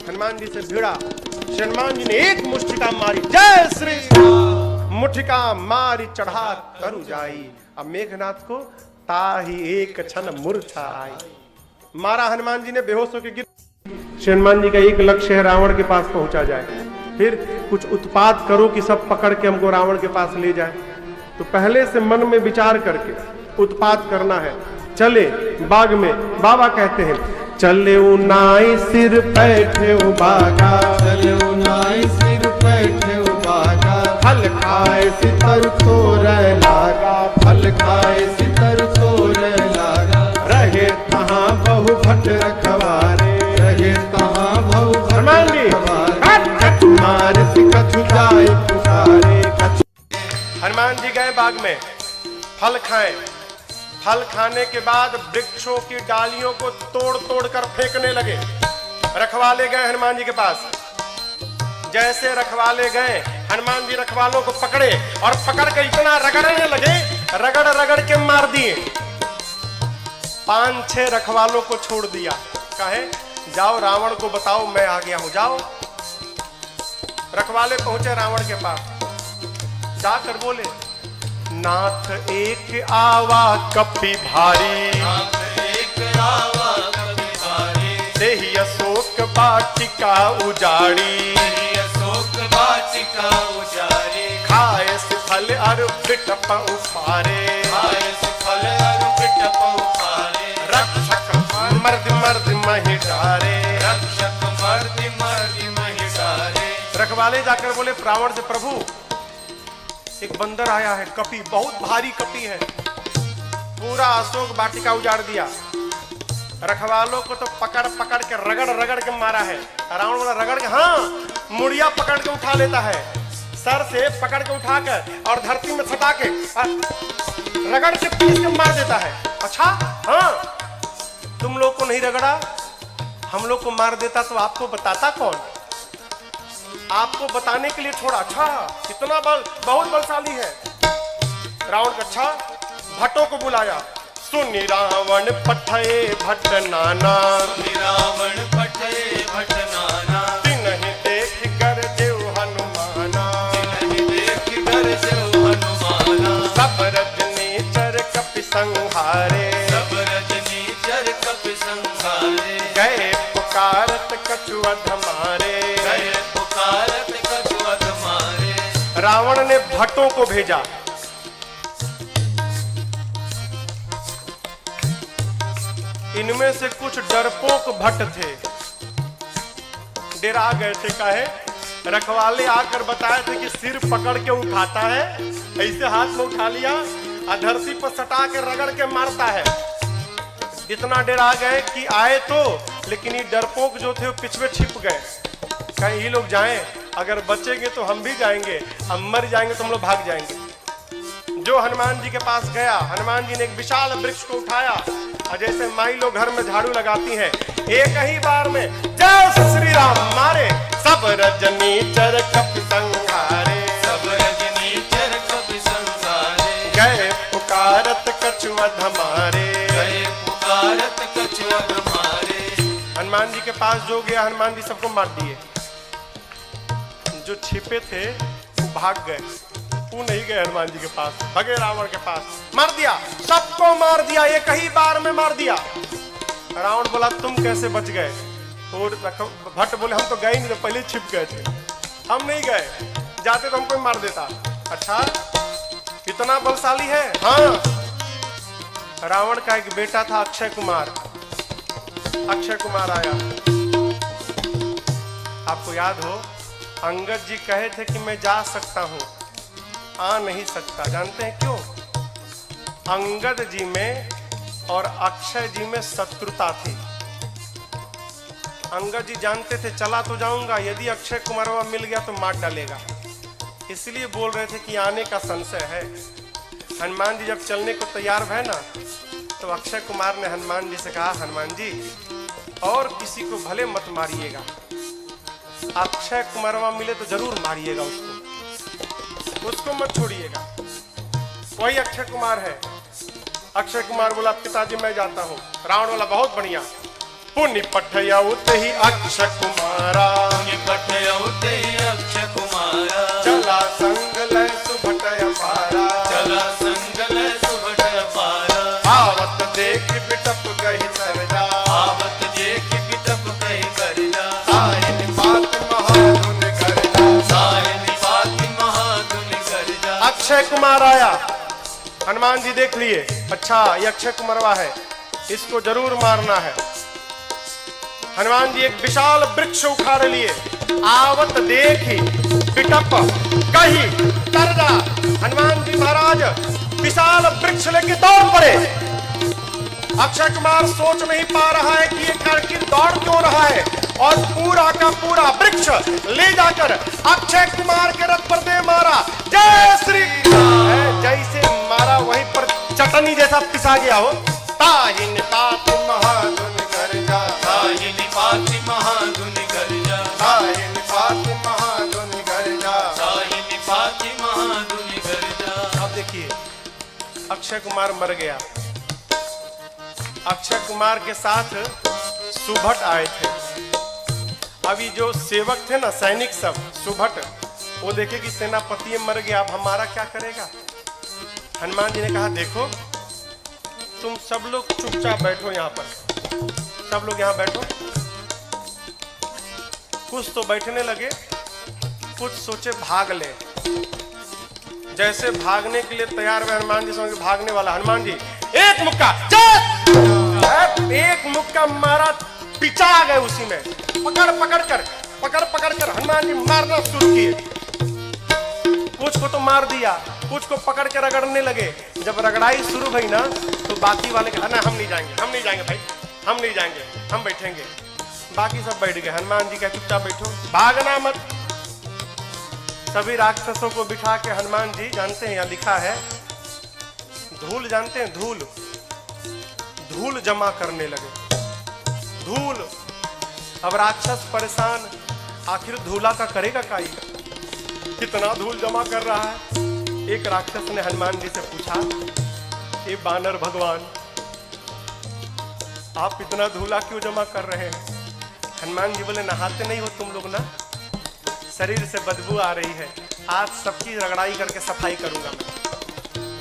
[SPEAKER 1] हनुमान जी से भिड़ा। हनुमान जी ने एक मुष्टिका मारी, जय श्री राम। मुठिका मारी चढ़ा तरु जाई। अब मेघनाथ को ताही एक क्षण मूर्छा आई। मारा हनुमान जी ने, बेहोश होकर गिर। हनुमान जी का एक लक्ष्य है, रावण के पास पहुंचा जाए। फिर कुछ उत्पात करो कि सब पकड़ के हमको रावण के पास ले जाए। तो पहले से मन में विचार करके उत्पात करना है। चले बाग में, बाबा कहते हैं चले नाई सिर बैठे बागा,
[SPEAKER 2] चले नाई सिर बैठे बागा,
[SPEAKER 1] फल खाए
[SPEAKER 2] सितर तोड़ लागा, फल खाए सितर तोड़ लागा।
[SPEAKER 1] रहे
[SPEAKER 2] कहाँ बहु भट रखवारे, रहे कहाँ बहु
[SPEAKER 1] हनुमान जी
[SPEAKER 2] मार कछु जाए पुकारे।
[SPEAKER 1] हनुमान जी गए बाग में, फल खाए। फल खाने के बाद वृक्षों की डालियों को तोड़ तोड़ कर फेंकने लगे। रखवाले गए हनुमान जी के पास। जैसे रखवाले गए, हनुमान जी रखवालों को पकड़े और पकड़ कर इतना रगड़ने लगे, रगड़ रगड़ के मार दिए। 5-6 रखवालों को छोड़ दिया, कहे जाओ रावण को बताओ मैं आ गया हूं, जाओ। रखवाले पहुंचे रावण के पास, जाकर बोले नाथ एक आवा कपि भारी,
[SPEAKER 2] नाथ एक आवा कपि भारी,
[SPEAKER 1] देहि अशोक वाटिका उजाड़ी,
[SPEAKER 2] अशोक वाटिका उजाड़ी।
[SPEAKER 1] खाए से फल अरु बिटप उफारे,
[SPEAKER 2] खाए से फल अरु बिटप उफारे।
[SPEAKER 1] रक्षक मर्द मर्द महि डारे,
[SPEAKER 2] रक्षक मर्द मर्द महि डारे।
[SPEAKER 1] रखवाले जाकर बोले रावण से प्रभु एक बंदर आया है, कपि, बहुत भारी कपि है, पूरा अशोक वाटिका उजाड़ दिया। रखवालों को तो पकड़ पकड़ के रगड़ रगड़ के मारा है। रावण बोला रगड़ के, हाँ मुड़िया पकड़ के उठा लेता है, सर से पकड़ के उठाकर और धरती में सटा के रगड़ के पीस के मार देता है। अच्छा हाँ, तुम लोग को नहीं रगड़ा, हम लोग को मार देता तो आपको बताता कौन? आपको बताने के लिए छोड़ा। अच्छा इतना बल, बहुत बलशाली है रावण का। अच्छा भट्टों को बुलाया, सुनि रावण पठे भट्ट नाना,
[SPEAKER 2] रावण पठे भट्ट नाना,
[SPEAKER 1] तिन्हि देख कर देव हनुमाना,
[SPEAKER 2] तिन्हि देख कर देव हनुमाना।
[SPEAKER 1] सब रजनीचर कपि संहारे,
[SPEAKER 2] सब रजनीचर कपि संहारे।
[SPEAKER 1] गए पुकारत कछु अधमारे,
[SPEAKER 2] गए पुकारत कछु अधमारे।
[SPEAKER 1] रावण ने भट्टों को भेजा। इनमें से कुछ डरपोक भट्ट थे, डरा गए थे। कहे रखवाले आकर बताए थे कि सिर पकड़ के उठाता है, ऐसे हाथ में उठा लिया, धरती पर सटा के रगड़ के मारता है। इतना डरा गए कि आए तो, लेकिन ये डरपोक जो थे वो पिछवे छिप गए। कहीं ये लोग जाएं, अगर बचेंगे तो हम भी जाएंगे, अब मर जाएंगे तो हम लोग भाग जाएंगे। जो हनुमान जी के पास गया, हनुमान जी ने एक विशाल वृक्ष को उठाया और जैसे माई लोग घर में झाड़ू लगाती हैं, एक ही बार में जय श्री राम मारे। सब रजनीचर कपि संहारे,
[SPEAKER 2] सब रजनीचर कपि संहारे।
[SPEAKER 1] गए पुकारत कछु अधमारे,
[SPEAKER 2] गए पुकारत कछु अधमारे।
[SPEAKER 1] हनुमान जी के पास जो गया, हनुमान जी सबको मार दिए। जो छिपे थे वो भाग गए, वो नहीं गए हनुमान जी के पास, भगे रावण के पास, मार दिया, सबको मार दिया, एक ही बार में मार दिया। रावण बोला तुम कैसे बच गए? और भट्ट बोले हम तो गए नहीं, तो पहले छिप गए थे, हम नहीं गए, जाते तो हमको मार देता। अच्छा इतना बलशाली है? हाँ। रावण का एक बेटा था अक्षय कुमार। अक्षय कुमार आया, आपको याद हो अंगद जी कहे थे कि मैं जा सकता हूं, आ नहीं सकता। जानते हैं क्यों? अंगद जी में और अक्षय जी में शत्रुता थी। अंगद जी जानते थे चला तो जाऊंगा, यदि अक्षय कुमार मिल गया तो मार डालेगा, इसलिए बोल रहे थे कि आने का संशय है। हनुमान जी जब चलने को तैयार हुए ना, तो अक्षय कुमार ने हनुमान जी से कहा हनुमान जी और किसी को भले मत मारिएगा, अक्षय कुमारवा मिले तो जरूर मारिएगा उसको मत छोड़िएगा। वही अक्षय कुमार है। अक्षय कुमार बोला पिताजी मैं जाता हूँ। रावण वाला बहुत बढ़िया। पुण्य पठया उते ही अक्षय कुमारा,
[SPEAKER 2] पुण्य पठया उते ही अक्षय कुमारा,
[SPEAKER 1] चला संग लय सुभटय पारा,
[SPEAKER 2] चला संग लय सुभटय पारा।
[SPEAKER 1] आवत देख बिटप गई सरजा,
[SPEAKER 2] आवत देख बिटप गई सरजा।
[SPEAKER 1] साहिन बात महाधुन करजा,
[SPEAKER 2] साहिन बात महाधुन करजा।
[SPEAKER 1] अक्षय कुमार आया। हनुमान जी देख लिए, अच्छा ये अक्षय कुमारवा है, इसको जरूर मारना है। हनुमान जी एक विशाल वृक्ष उखाड़ लिए। आवत देखी पिटप कही तरजा। हनुमान जी महाराज विशाल वृक्ष लेके दौड़ पड़े। अक्षय कुमार सोच नहीं पा रहा है कि ये आखिर दौड़ क्यों रहा है, और पूरा का पूरा वृक्ष ले जाकर अक्षय कुमार के रथ पर दे मारा। जय श्री राम। जैसे मारा वहीं पर चटनी जैसा पिसा गया हो। ताहिन पात महाधुन करजा,
[SPEAKER 2] ताहिन पात महाधुन करजा,
[SPEAKER 1] ताहिन पात महाधुन करजा,
[SPEAKER 2] ताहिन पात महाधुन करजा।
[SPEAKER 1] अब देखिए अक्षय कुमार मर गया। अक्षय कुमार के साथ सुभट आए थे। अभी जो सेवक थे ना, सैनिक सब, सुभट, वो देखे कि सेनापति मर गया, अब हमारा क्या करेगा। हनुमान जी ने कहा देखो तुम सब लोग चुपचाप बैठो यहाँ पर, सब लोग यहाँ बैठो। कुछ तो बैठने लगे, कुछ सोचे भाग ले। जैसे भागने के लिए तैयार हुए हनुमान जी, समझ भागने वाला। हनुमान जी एक मुक्का, एक मुक्का मारा, पिचा आ गए उसी में। पकड़ पकड़ कर हनुमान जी मारना शुरू किए। कुछ को तो मार दिया, कुछ को पकड़ के रगड़ने लगे। जब रगड़ाई शुरू हुई ना, तो बाकी वाले कहा ना हम नहीं जाएंगे भाई, हम नहीं जाएंगे, हम बैठेंगे। बाकी सब बैठ गए। हनुमान जी का चुपचाप बैठो, भागना मत। सभी राक्षसों को बिठा के हनुमान जी, जानते हैं यहाँ लिखा है धूल, जानते हैं धूल, धूल जमा करने लगे। धूल। अब राक्षस परेशान, आखिर धूला का करेगा काई, कितना धूल जमा कर रहा है। एक राक्षस ने हनुमान जी से पूछा, ए बानर भगवान, आप इतना धूला क्यों जमा कर रहे हैं। हनुमान जी बोले नहाते नहीं हो तुम लोग ना, शरीर से बदबू आ रही है, आज सबकी रगड़ाई करके सफाई करूंगा मैं,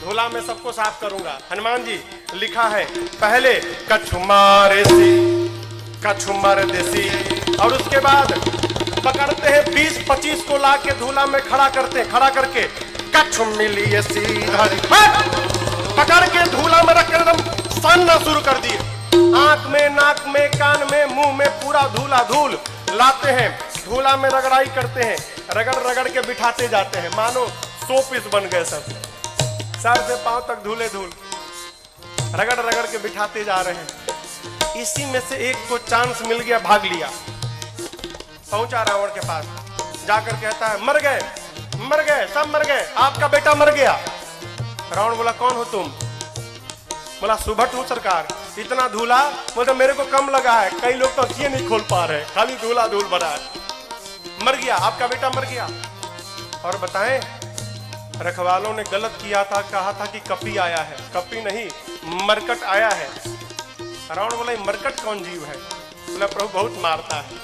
[SPEAKER 1] धूला में सबको साफ करूंगा। हनुमान जी लिखा है पहले कछुमार देसी, और उसके बाद पकड़ते हैं 20-25 को लाके धूला में खड़ा करते हैं, खड़ा करके कछु मिली सीधा पकड़ के धूला में रख कर एकदम सानना शुरू कर दिए। आंख में, नाक में, कान में, मुंह में पूरा धूला धूल लाते हैं, धूला में रगड़ाई करते हैं, रगड़ रगड़ के बिठाते जाते हैं, मानो 100 पीस बन गए सब। सर से पांव तक धूले धूल, रगड़ रगड़ के बिठाते जा रहे हैं। इसी में से एक को चांस मिल गया, भाग लिया, पहुंचा रावण के पास, जाकर कहता है मर गए, सब मर गए, आपका बेटा मर गया। रावण बोला कौन हो तुम। बोला सुभट हूं सरकार। इतना धूला, बोले मेरे को कम लगा है, कई लोग तो अखियां नहीं खोल पा रहे, खाली धूला धूल भरा है। मर गया, आपका बेटा मर गया। और बताएं, रखवालों ने गलत किया था, कहा था कि कपी आया है, कपी नहीं मरकट आया है। रावण बोला मरकट कौन जीव है। बोला प्रभु बहुत मारता है,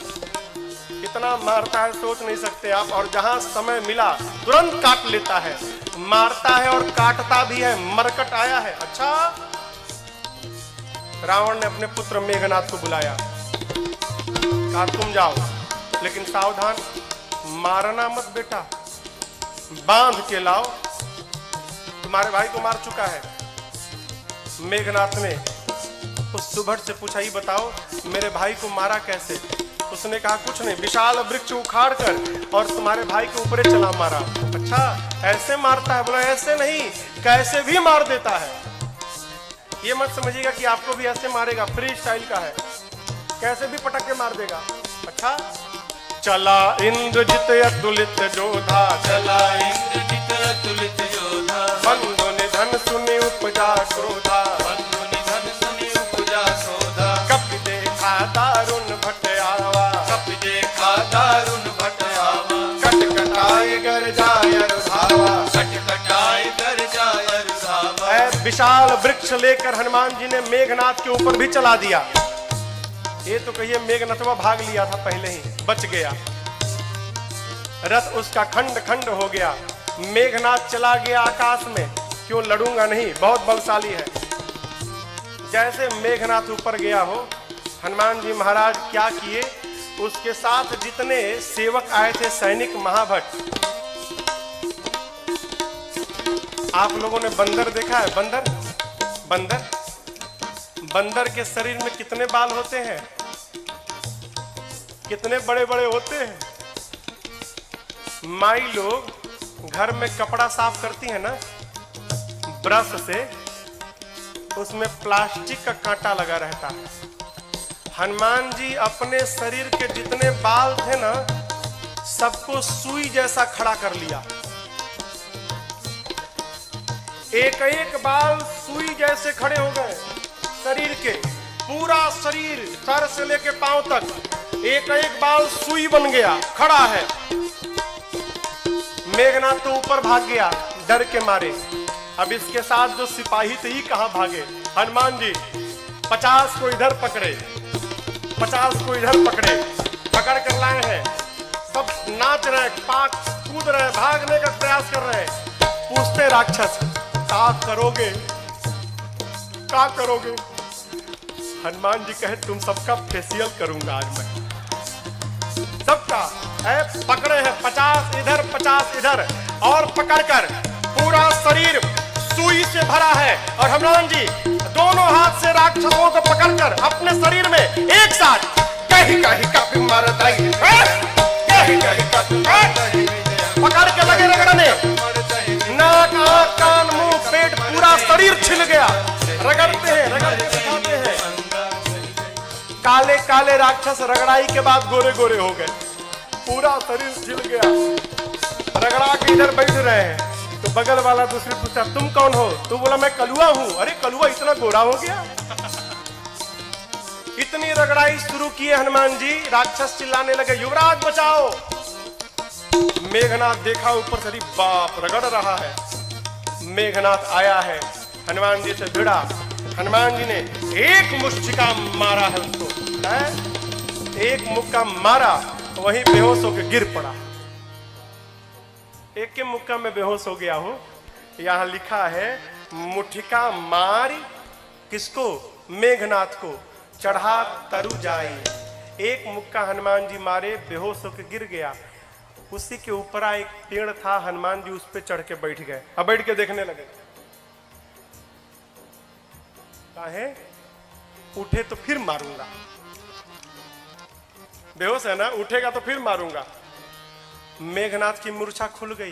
[SPEAKER 1] इतना मारता है सोच नहीं सकते आप, और जहां समय मिला तुरंत काट लेता है, मारता है और काटता भी है, मरकट आया है। अच्छा। रावण ने अपने पुत्र मेघनाथ को बुलाया, कहा तुम जाओ, लेकिन सावधान, मारना मत बेटा, बांध के लाओ, तुम्हारे भाई को मार चुका है। मेघनाथ ने उस सुभट से पूछा, ही बताओ मेरे भाई को मारा कैसे। उसने कहा कुछ नहीं, विशाल वृक्ष उखाड़ कर और तुम्हारे भाई के ऊपर चला मारा। अच्छा ऐसे मारता है। बोला ऐसे नहीं, कैसे भी मार देता है। ये मत समझिएगा कि आपको भी ऐसे मारेगा, फ्री स्टाइल का है, कैसे भी पटक के मार देगा। अच्छा। चला इंद्रजित अतुलित जोधा,
[SPEAKER 2] चला इंद्रजित अतुलित जोधा,
[SPEAKER 1] बंधु निधन सुनि उपजा क्रोधा,
[SPEAKER 2] बंधु निधन सुनि उपजा क्रोधा।
[SPEAKER 1] कपि देखा दारुण भट आवा,
[SPEAKER 2] कपि देखा दारुण
[SPEAKER 1] विशाल वृक्ष लेकर हनुमान जी ने मेघनाथ के ऊपर भी चला दिया। ये तो कहिए मेघनाथवा भाग लिया था पहले ही, बच गया। रथ उसका खंड खंड हो गया। मेघनाथ चला गया आकाश में। क्यों लड़ूंगा नहीं, बहुत बलशाली है। जैसे मेघनाथ ऊपर गया हो, हनुमान जी महाराज क्या किए, उसके साथ जितने सेवक आए थे सैनिक महाभट। आप लोगों ने बंदर देखा है? बंदर बंदर बंदर के शरीर में कितने बाल होते हैं, कितने बड़े बड़े होते हैं। माई लोग घर में कपड़ा साफ करती है ना ब्रश से, उसमें प्लास्टिक का कांटा लगा रहता है। हनुमान जी अपने शरीर के जितने बाल थे ना, सबको सुई जैसा खड़ा कर लिया। एक एक बाल सुई जैसे खड़े हो गए शरीर के। पूरा शरीर सर से लेके पांव तक एक एक बाल सुई बन गया, खड़ा है। मेघनाथ तो ऊपर भाग गया डर के मारे। अब इसके साथ जो सिपाही थे ही कहां भागे। हनुमान जी 50 को इधर पकड़े, 50 को इधर पकड़े, पकड़ कर लाए हैं। सब नाच रहे, पाक कूद रहे, भागने का प्रयास कर रहे हैं। पूछते राक्षस, क्या करोगे, क्या करोगे? हनुमान जी कहे, तुम सबका फेशियल करूंगा आज मैं, सबका। पकड़े हैं 50 इधर 50 इधर, और पकड़कर पूरा शरीर सुई से भरा है। और हनुमान जी दोनों हाथ से राक्षसों को पकड़कर अपने शरीर में एक साथ कहीं कहीं का पकड़ के लगे रगड़ने। नाक आंख कान मुंह पेट पूरा शरीर छिल गया। रगड़ते हैं, रगड़ते दिखाते हैं। काले काले राक्षस रगड़ाई के बाद गोरे गोरे हो गए, पूरा शरीर छिल गया। रगड़ा के इधर बैठ रहे हैं तो बगल वाला दूसरे पूछा, तुम कौन हो? तो बोला, मैं कलुआ हूं। अरे कलुआ इतना गोरा हो गया? इतनी रगड़ाई शुरू किए हनुमान जी। राक्षस चिल्लाने लगे, युवराज बचाओ। मेघनाथ देखा ऊपर से, बाप रगड़ रहा है। मेघनाथ आया है, हनुमान जी से भिड़ा। हनुमान जी ने एक मुष्टिका मारा है उसको, एक मुक्का मारा, वहीं बेहोश होकर गिर पड़ा। एक के मुक्का में बेहोश हो गया हो। यहां लिखा है, मुठिका मारी किसको? मेघनाथ को, चढ़ा तरु जाए। एक मुक्का हनुमान जी मारे, बेहोश होकर गिर गया। उसी के ऊपर एक पेड़ था, हनुमान जी उस पे चढ़ के बैठ गए। अब बैठ के देखने लगे, काहे? उठे तो फिर मारूंगा। बेहोश है ना, उठेगा तो फिर मारूंगा। मेघनाथ की मूर्छा खुल गई,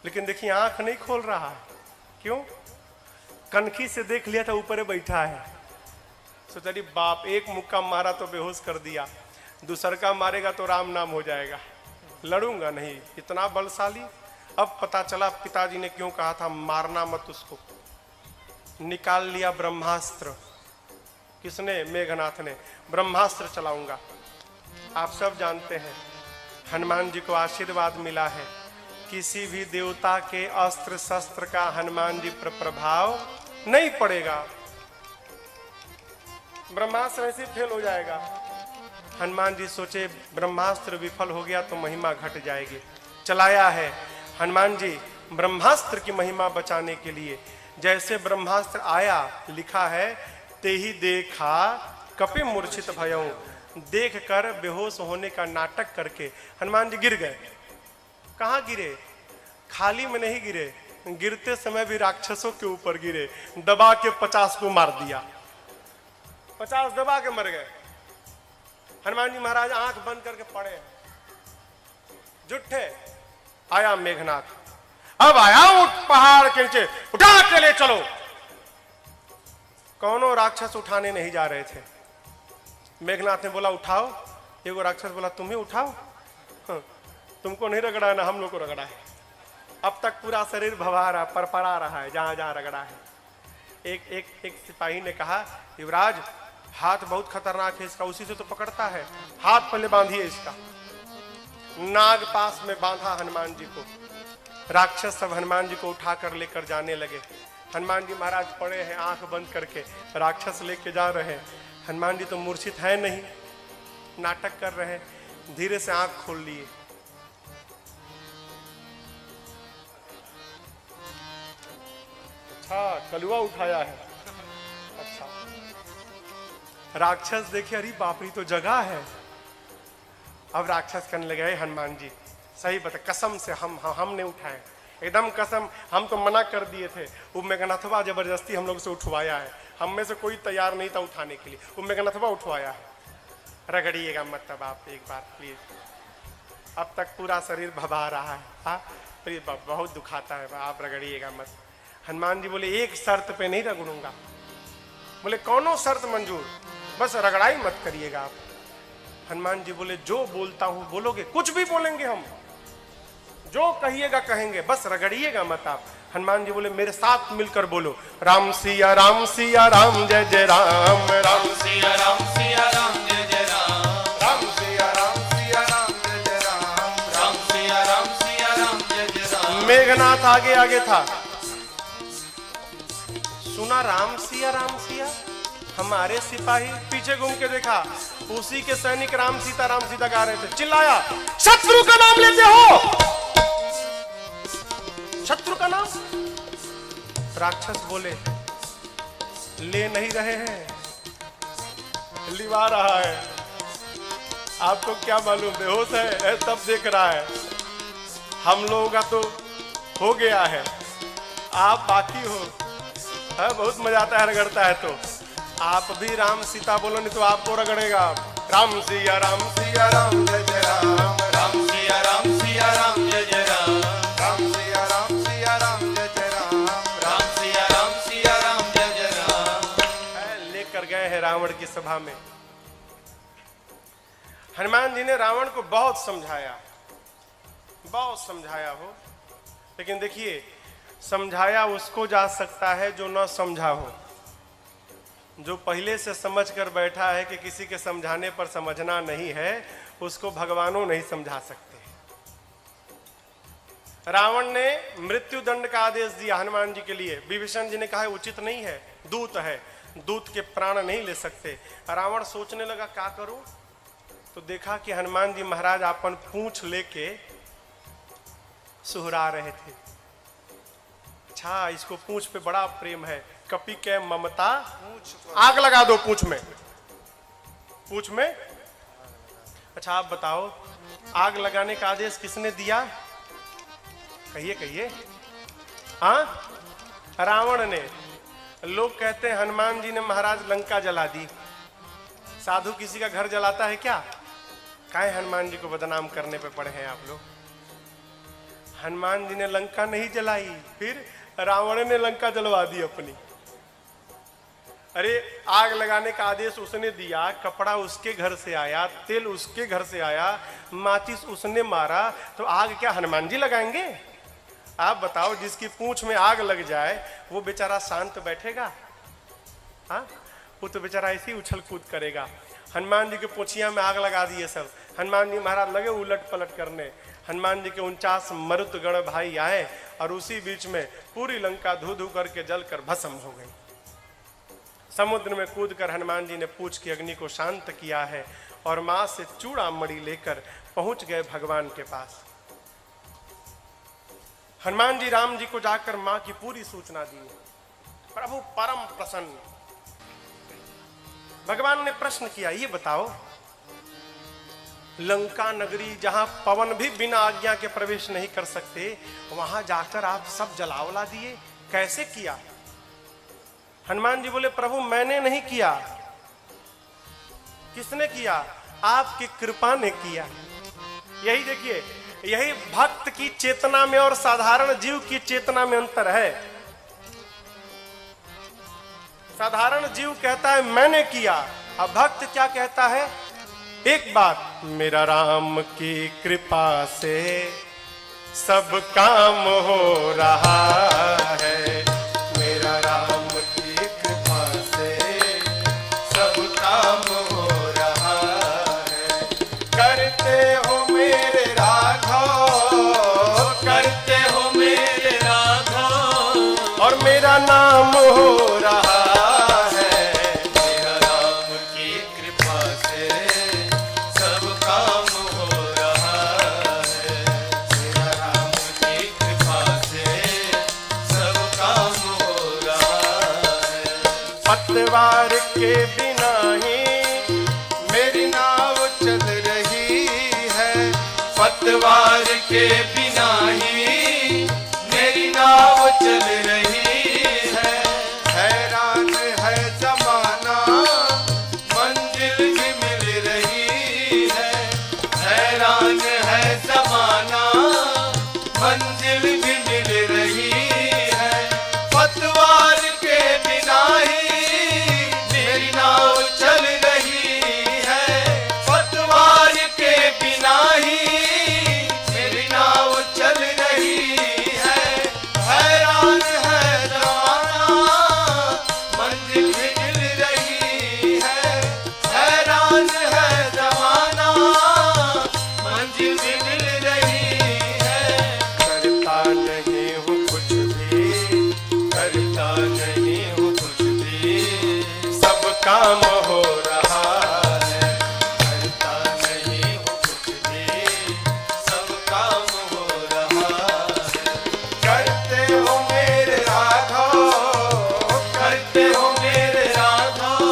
[SPEAKER 1] लेकिन देखिए आंख नहीं खोल रहा है। क्यों? कनखी से देख लिया था ऊपर बैठा है। सोचा, बाप एक मुक्का मारा तो बेहोश कर दिया, दूसर का मारेगा तो राम नाम हो जाएगा, लड़ूंगा नहीं। इतना बलशाली। अब पता चला पिताजी ने क्यों कहा था मारना मत उसको। निकाल लिया ब्रह्मास्त्र। किसने? मेघनाथ ने। ब्रह्मास्त्र चलाऊंगा। आप सब जानते हैं हनुमान जी को आशीर्वाद मिला है, किसी भी देवता के अस्त्र शस्त्र का हनुमान जी पर प्रभाव नहीं पड़ेगा। ब्रह्मास्त्र ऐसे फेल हो जाएगा। हनुमान जी सोचे ब्रह्मास्त्र विफल हो गया तो महिमा घट जाएगी। चलाया है हनुमान जी ब्रह्मास्त्र की महिमा बचाने के लिए। जैसे ब्रह्मास्त्र आया, लिखा है, ते ही देखा कपि मूर्छित भयऊ। देख कर बेहोश होने का नाटक करके हनुमान जी गिर गए। कहाँ गिरे? खाली में नहीं गिरे, गिरते समय भी राक्षसों के ऊपर गिरे। दबा के 50 को मार दिया, 50 दबा के मर गए। हनुमान जी महाराज आंख बंद करके पड़े, जुट्ठे। आया मेघनाथ, अब आया उठ पहाड़ के नीचे, उठा के ले चलो। कौनों राक्षस उठाने नहीं जा रहे थे। मेघनाथ ने बोला उठाओ। एगो राक्षस बोला, तुम्हें उठाओ? तुमको नहीं रगड़ा है ना, हम लोग को रगड़ा है। अब तक पूरा शरीर भवा रहा, परपरा रहा है जहां जहां रगड़ा है। एक सिपाही ने कहा, युवराज हाथ बहुत खतरनाक है इसका, उसी से तो पकड़ता है, हाथ पहले बांधिए इसका। नाग पास में बांधा हनुमान जी को। राक्षस सब हनुमान जी को उठाकर लेकर जाने लगे। हनुमान जी महाराज पड़े हैं आंख बंद करके, राक्षस लेके जा रहे हैं। हनुमान जी तो मूर्छित है नहीं, नाटक कर रहे हैं। धीरे से आंख खोल लिए, अच्छा कलुआ उठाया है। अच्छा राक्षस देखे, अरे बाप रे तो जगह है। अब राक्षस करने लगे, हनुमान जी सही बता, कसम से हमने उठाए, एकदम कसम, हम तो मना कर दिए थे। उम्मेगनाथवा जबरदस्ती हम लोग से उठवाया है, हम में से कोई तैयार नहीं था उठाने के लिए, उम्मेगनाथवा उठवाया है। रगड़िएगा मत तब आप एक बार प्लीज, अब तक पूरा शरीर भभा रहा है, हाँ प्लीज बहुत दुखाता है, आप रगड़िएगा मत। हनुमान जी बोले एक शर्त पे नहीं रगड़ूंगा। बोले कौनो शर्त मंजूर, बस रगड़ाई मत करिएगा आप। हनुमान जी बोले जो बोलता हूं बोलोगे, कुछ भी बोलेंगे हम, जो कहिएगा कहेंगे, बस रगड़िएगा मत आप। हनुमान जी बोले मेरे साथ मिलकर बोलो, राम सिया राम जय जय राम, राम सिया राम जय जय राम, राम सिया राम जय जय राम, राम सिया राम जय जय राम। मेघनाथ आगे आगे था, सुना राम सिया, हमारे सिपाही पीछे घूम के देखा, उसी के सैनिक राम सीता गा रहे थे। चिल्लाया, शत्रु का नाम लेते हो, शत्रु का नाम। राक्षस बोले ले नहीं रहे हैं, लिवा रहा है, आपको क्या मालूम, बेहोश है, सब देख रहा है। हम लोगों का तो हो गया है, आप बाकी हो। है बहुत मजा आता है, रगड़ता है तो आप भी राम सीता बोलो, नहीं तो आपको रगड़ेगा। राम सिया राम जय जय राम, राम सिया राम जय जय राम, राम सिया राम जय जय राम, राम सिया राम जय जय राम। लेकर गए हैं रावण की सभा में। हनुमान जी ने रावण को बहुत समझाया हो, लेकिन देखिए समझाया उसको जा सकता है जो न समझा हो। जो पहले से समझ कर बैठा है कि किसी के समझाने पर समझना नहीं है, उसको भगवानों नहीं समझा सकते। रावण ने मृत्यु दंड का आदेश दिया हनुमान जी के लिए। विभीषण जी ने कहा उचित नहीं है, दूत है, दूत के प्राण नहीं ले सकते। रावण सोचने लगा क्या करूं, तो देखा कि हनुमान जी महाराज अपन पूंछ लेके सुहरा रहे थे। अच्छा इसको पूंछ पे बड़ा प्रेम है, कपि के ममता, आग लगा दो पूंछ में। अच्छा आप बताओ आग लगाने का आदेश किसने दिया, कहिए। हाँ रावण ने। लोग कहते हैं हनुमान जी ने महाराज लंका जला दी। साधु किसी का घर जलाता है क्या? काहे हनुमान जी को बदनाम करने पे पड़े हैं आप लोग। हनुमान जी ने लंका नहीं जलाई, फिर रावण ने लंका जलवा दी अपनी। अरे आग लगाने का आदेश उसने दिया, कपड़ा उसके घर से आया, तेल उसके घर से आया, माचिस उसने मारा, तो आग क्या हनुमान जी लगाएंगे? आप बताओ जिसकी पूंछ में आग लग जाए वो बेचारा शांत बैठेगा? हाँ वो तो बेचारा ऐसे ही उछल कूद करेगा। हनुमान जी के पूंछिया में आग लगा दिए सब। हनुमान जी महाराज लगे उलट पलट करने। हनुमान जी के 49 मरुत गण भाई आए और उसी बीच में पूरी लंका धू धू करके जलकर भस्म हो गई। समुद्र में कूदकर हनुमान जी ने पूछ की अग्नि को शांत किया है और मां से चूड़ा मणि लेकर पहुंच गए भगवान के पास। हनुमान जी राम जी को जाकर मां की पूरी सूचना दी। प्रभु परम प्रसन्न। भगवान ने प्रश्न किया, ये बताओ लंका नगरी जहां पवन भी बिना आज्ञा के प्रवेश नहीं कर सकते, वहां जाकर आप सब जलावला दिए, कैसे किया? हनुमान जी बोले प्रभु मैंने नहीं किया। किसने किया? आपकी कृपा ने किया। यही देखिए, यही भक्त की चेतना में और साधारण जीव की चेतना में अंतर है। साधारण जीव कहता है मैंने किया, अब भक्त क्या कहता है? एक बात, मेरा राम की कृपा से सब काम हो रहा है, मेरा राम की कृपा से सब काम हो रहा है। करते हो मेरे राघव, करते हो मेरे राघव, और मेरा नाम पतवार के बिना ही मेरी नाव चल रही है,
[SPEAKER 2] पतवार के बिना ही मेरी नाव चल रही है।
[SPEAKER 1] हैरान है जमाना
[SPEAKER 2] मंजिल भी मिल रही है, हैरान है जमाना मंजिल भी मिल रही है। पतवार के बिना ही मेरी नाव चल रही है, पतवार के बिना ही मेरी नाव चल रही है। हैरान है जमाना मंजिल भी मिल रही है, हैरान है जमाना मंजिल भी मिल रही है।
[SPEAKER 1] करता नहीं हूँ कुछ भी,
[SPEAKER 2] करता नहीं हूँ कुछ भी,
[SPEAKER 1] सब काम हो रहा है।
[SPEAKER 2] करता नहीं हूँ कुछ भी, सब काम हो रहा है।
[SPEAKER 1] करते हो मेरे राघव,
[SPEAKER 2] करते हो मेरे राघव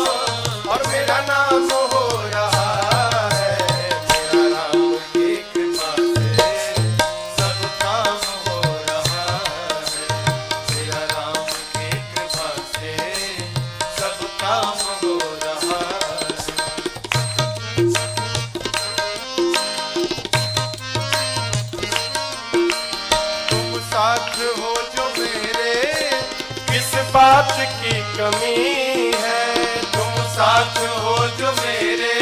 [SPEAKER 1] और मेरा नाम हो रहा है।
[SPEAKER 2] मेरा राम की कृपा से सब काम हो रहा है। मेरा राम की कृपा से सब काम हो रहा है।
[SPEAKER 1] तुम साथ हो जो मेरे, किस बात की कमी है।
[SPEAKER 2] तुम साथ हो जो मेरे,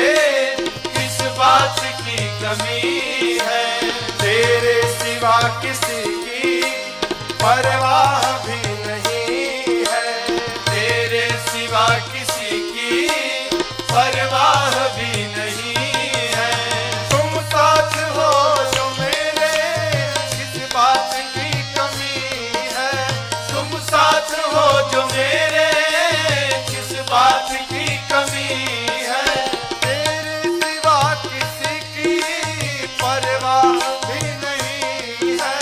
[SPEAKER 2] किस बात की कमी है।
[SPEAKER 1] तेरे सिवा किसी की परवाह भी नहीं है।
[SPEAKER 2] तेरे सिवा किसी की परवाह भी नहीं है।
[SPEAKER 1] तुम साथ हो जो मेरे, किस बात की कमी है।
[SPEAKER 2] तुम साथ हो जो मेरे, किस बात की कमी है।
[SPEAKER 1] तेरे सिवा किसी की परवाह भी नहीं है।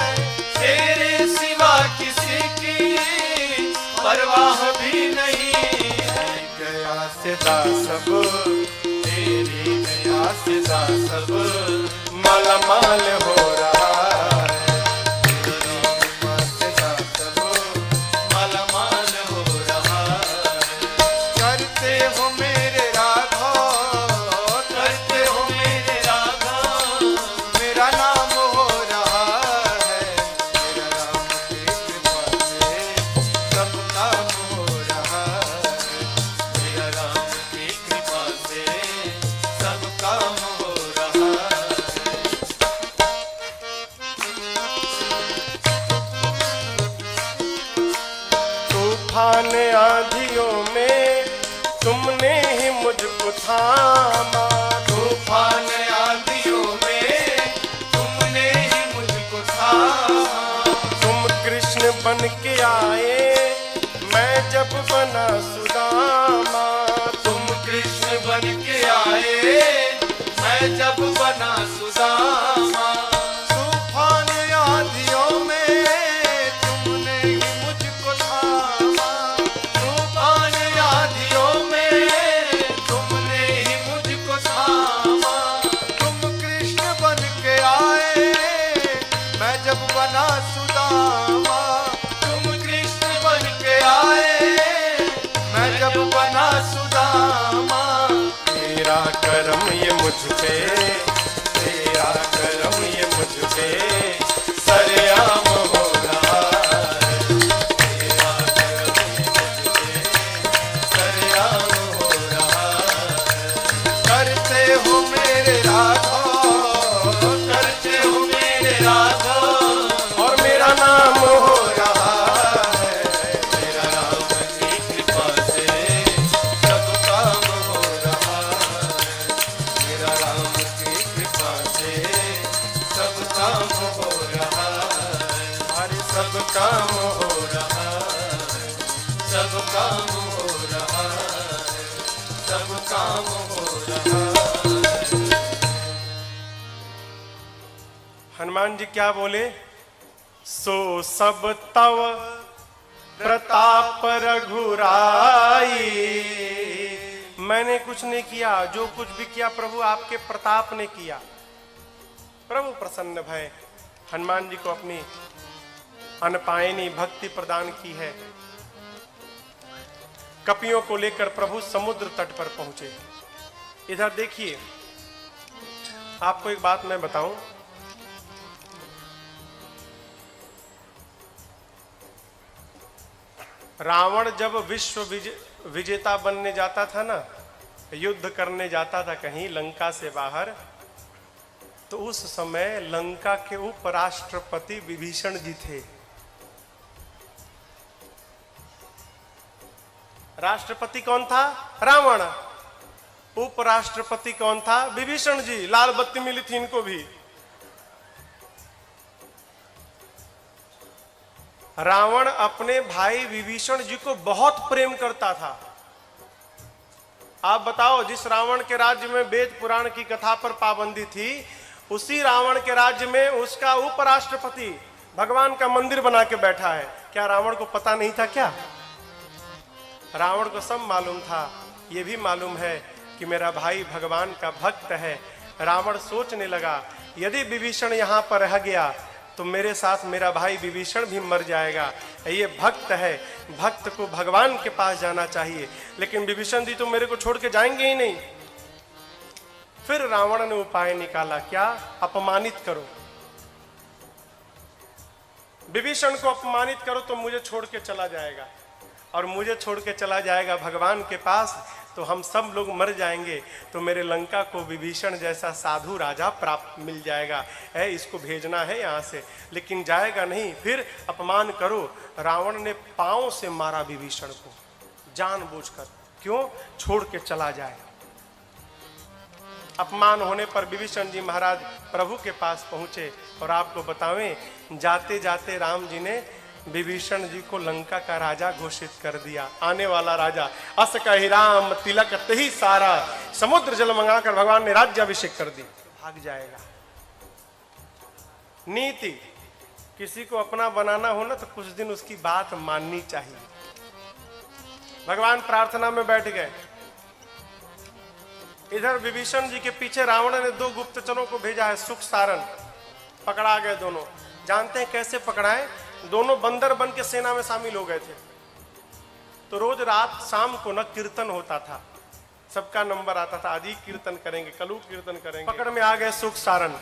[SPEAKER 2] तेरे सिवा किसी की परवाह भी नहीं है।
[SPEAKER 1] गया सिदा सब,
[SPEAKER 2] तेरी दया से सब
[SPEAKER 1] मालामाल हो रहा है।
[SPEAKER 2] सिदा सब मालामाल हो रहा है।
[SPEAKER 1] करते हो मेरे राघव,
[SPEAKER 2] करते हो मेरे राघव
[SPEAKER 1] मेरा नाम हो रहा है। मेरा राम की कृपा से सब काम हो रहा है।
[SPEAKER 2] मेरा राम की कृपा से सब काम हो रहा है।
[SPEAKER 1] तूफान आंधियों में तुमने ही मुझको थामा।
[SPEAKER 2] तूफान आंधियों में तुमने ही मुझको थामा।
[SPEAKER 1] तुम कृष्ण बन के आए, मैं जब बना सुदामा।
[SPEAKER 2] तुम कृष्ण बन के आए, मैं जब बना सुदामा।
[SPEAKER 1] तूफान आंधियों में तुमने ही मुझको थामा।
[SPEAKER 2] तूफान आंधियों में तुमने ही मुझको थामा।
[SPEAKER 1] तुम कृष्ण बन के आए, मैं जब बना सुदामा।
[SPEAKER 2] तुम कृष्ण बन के आए,
[SPEAKER 1] मैं जब
[SPEAKER 2] बना सुदामा।
[SPEAKER 1] तेरा करम ये मुझ पे, तेरा करम ये मुझ पे सरेआम हो रहा है।
[SPEAKER 2] तेरा करम ये मुझ पे सरेआम हो रहा है।
[SPEAKER 1] करते हो मेरे राघव,
[SPEAKER 2] करते हो मेरे राघव
[SPEAKER 1] और मेरा नाम हो रहा है।
[SPEAKER 2] मेरा राम की कृपा से सब काम हो रहा है। मेरा राम की कृपा से सब काम हो रहा है।
[SPEAKER 1] हमारे सब
[SPEAKER 2] सब काम हो रहा है। सब काम हो रहा है। सब काम हो रहा है।
[SPEAKER 1] हनुमान जी क्या बोले? सो सब तव प्रताप रघुराई, मैंने कुछ नहीं किया, जो कुछ भी किया प्रभु आपके प्रताप ने किया। प्रभु प्रसन्न भय हनुमान जी को अपनी अनपायनी भक्ति प्रदान की है। कपियों को लेकर प्रभु समुद्र तट पर पहुंचे। इधर देखिए, आपको एक बात मैं बताऊं, रावण जब विश्व विजेता बनने जाता था ना, युद्ध करने जाता था कहीं लंका से बाहर, तो उस समय लंका के उपराष्ट्रपति विभीषण जी थे। राष्ट्रपति कौन था? रावण। उपराष्ट्रपति कौन था? विभीषण जी। लाल बत्ती मिली थी इनको भी। रावण अपने भाई विभीषण जी को बहुत प्रेम करता था। आप बताओ, जिस रावण के राज्य में वेद पुराण की कथा पर पाबंदी थी, उसी रावण के राज्य में उसका उपराष्ट्रपति भगवान का मंदिर बना के बैठा है। क्या रावण को पता नहीं था क्या? रावण को सब मालूम था। यह भी मालूम है कि मेरा भाई भगवान का भक्त है। रावण सोचने लगा, यदि विभीषण यहां पर रह गया तो मेरे साथ मेरा भाई विभीषण भी मर जाएगा। ये भक्त है, भक्त को भगवान के पास जाना चाहिए, लेकिन विभीषण जी तो मेरे को छोड़ के जाएंगे ही नहीं। फिर रावण ने उपाय निकाला, क्या? अपमानित करो, विभीषण को अपमानित करो तो मुझे छोड़ के चला जाएगा, और मुझे छोड़ के चला जाएगा भगवान के पास तो हम सब लोग मर जाएंगे, तो मेरे लंका को विभीषण जैसा साधु राजा प्राप्त मिल जाएगा। है इसको भेजना है यहाँ से, लेकिन जाएगा नहीं। फिर अपमान करो। रावण ने पांव से मारा विभीषण को जानबूझकर। क्यों? छोड़ के चला जाए। अपमान होने पर विभीषण जी महाराज प्रभु के पास पहुंचे, और आपको बतावें, जाते जाते राम जी ने विभीषण जी को लंका का राजा घोषित कर दिया। आने वाला राजा। अस कहि राम तिलक तहि सारा, समुद्र जल मंगाकर भगवान ने राज्याभिषेक कर दी। भाग जाएगा। नीति, किसी को अपना बनाना हो ना तो कुछ दिन उसकी बात माननी चाहिए। भगवान प्रार्थना में बैठ गए। इधर विभीषण जी के पीछे रावण ने 2 गुप्तचरों को भेजा है, सुख सारण। पकड़ा गए दोनों। जानते हैं कैसे पकड़ाए? दोनों बंदर बन के सेना में शामिल हो गए थे। तो रोज रात शाम को न कीर्तन होता था, सबका नंबर आता था, आज ही कीर्तन करेंगे, कल कीर्तन करेंगे। पकड़ में आ गए सुख सारण।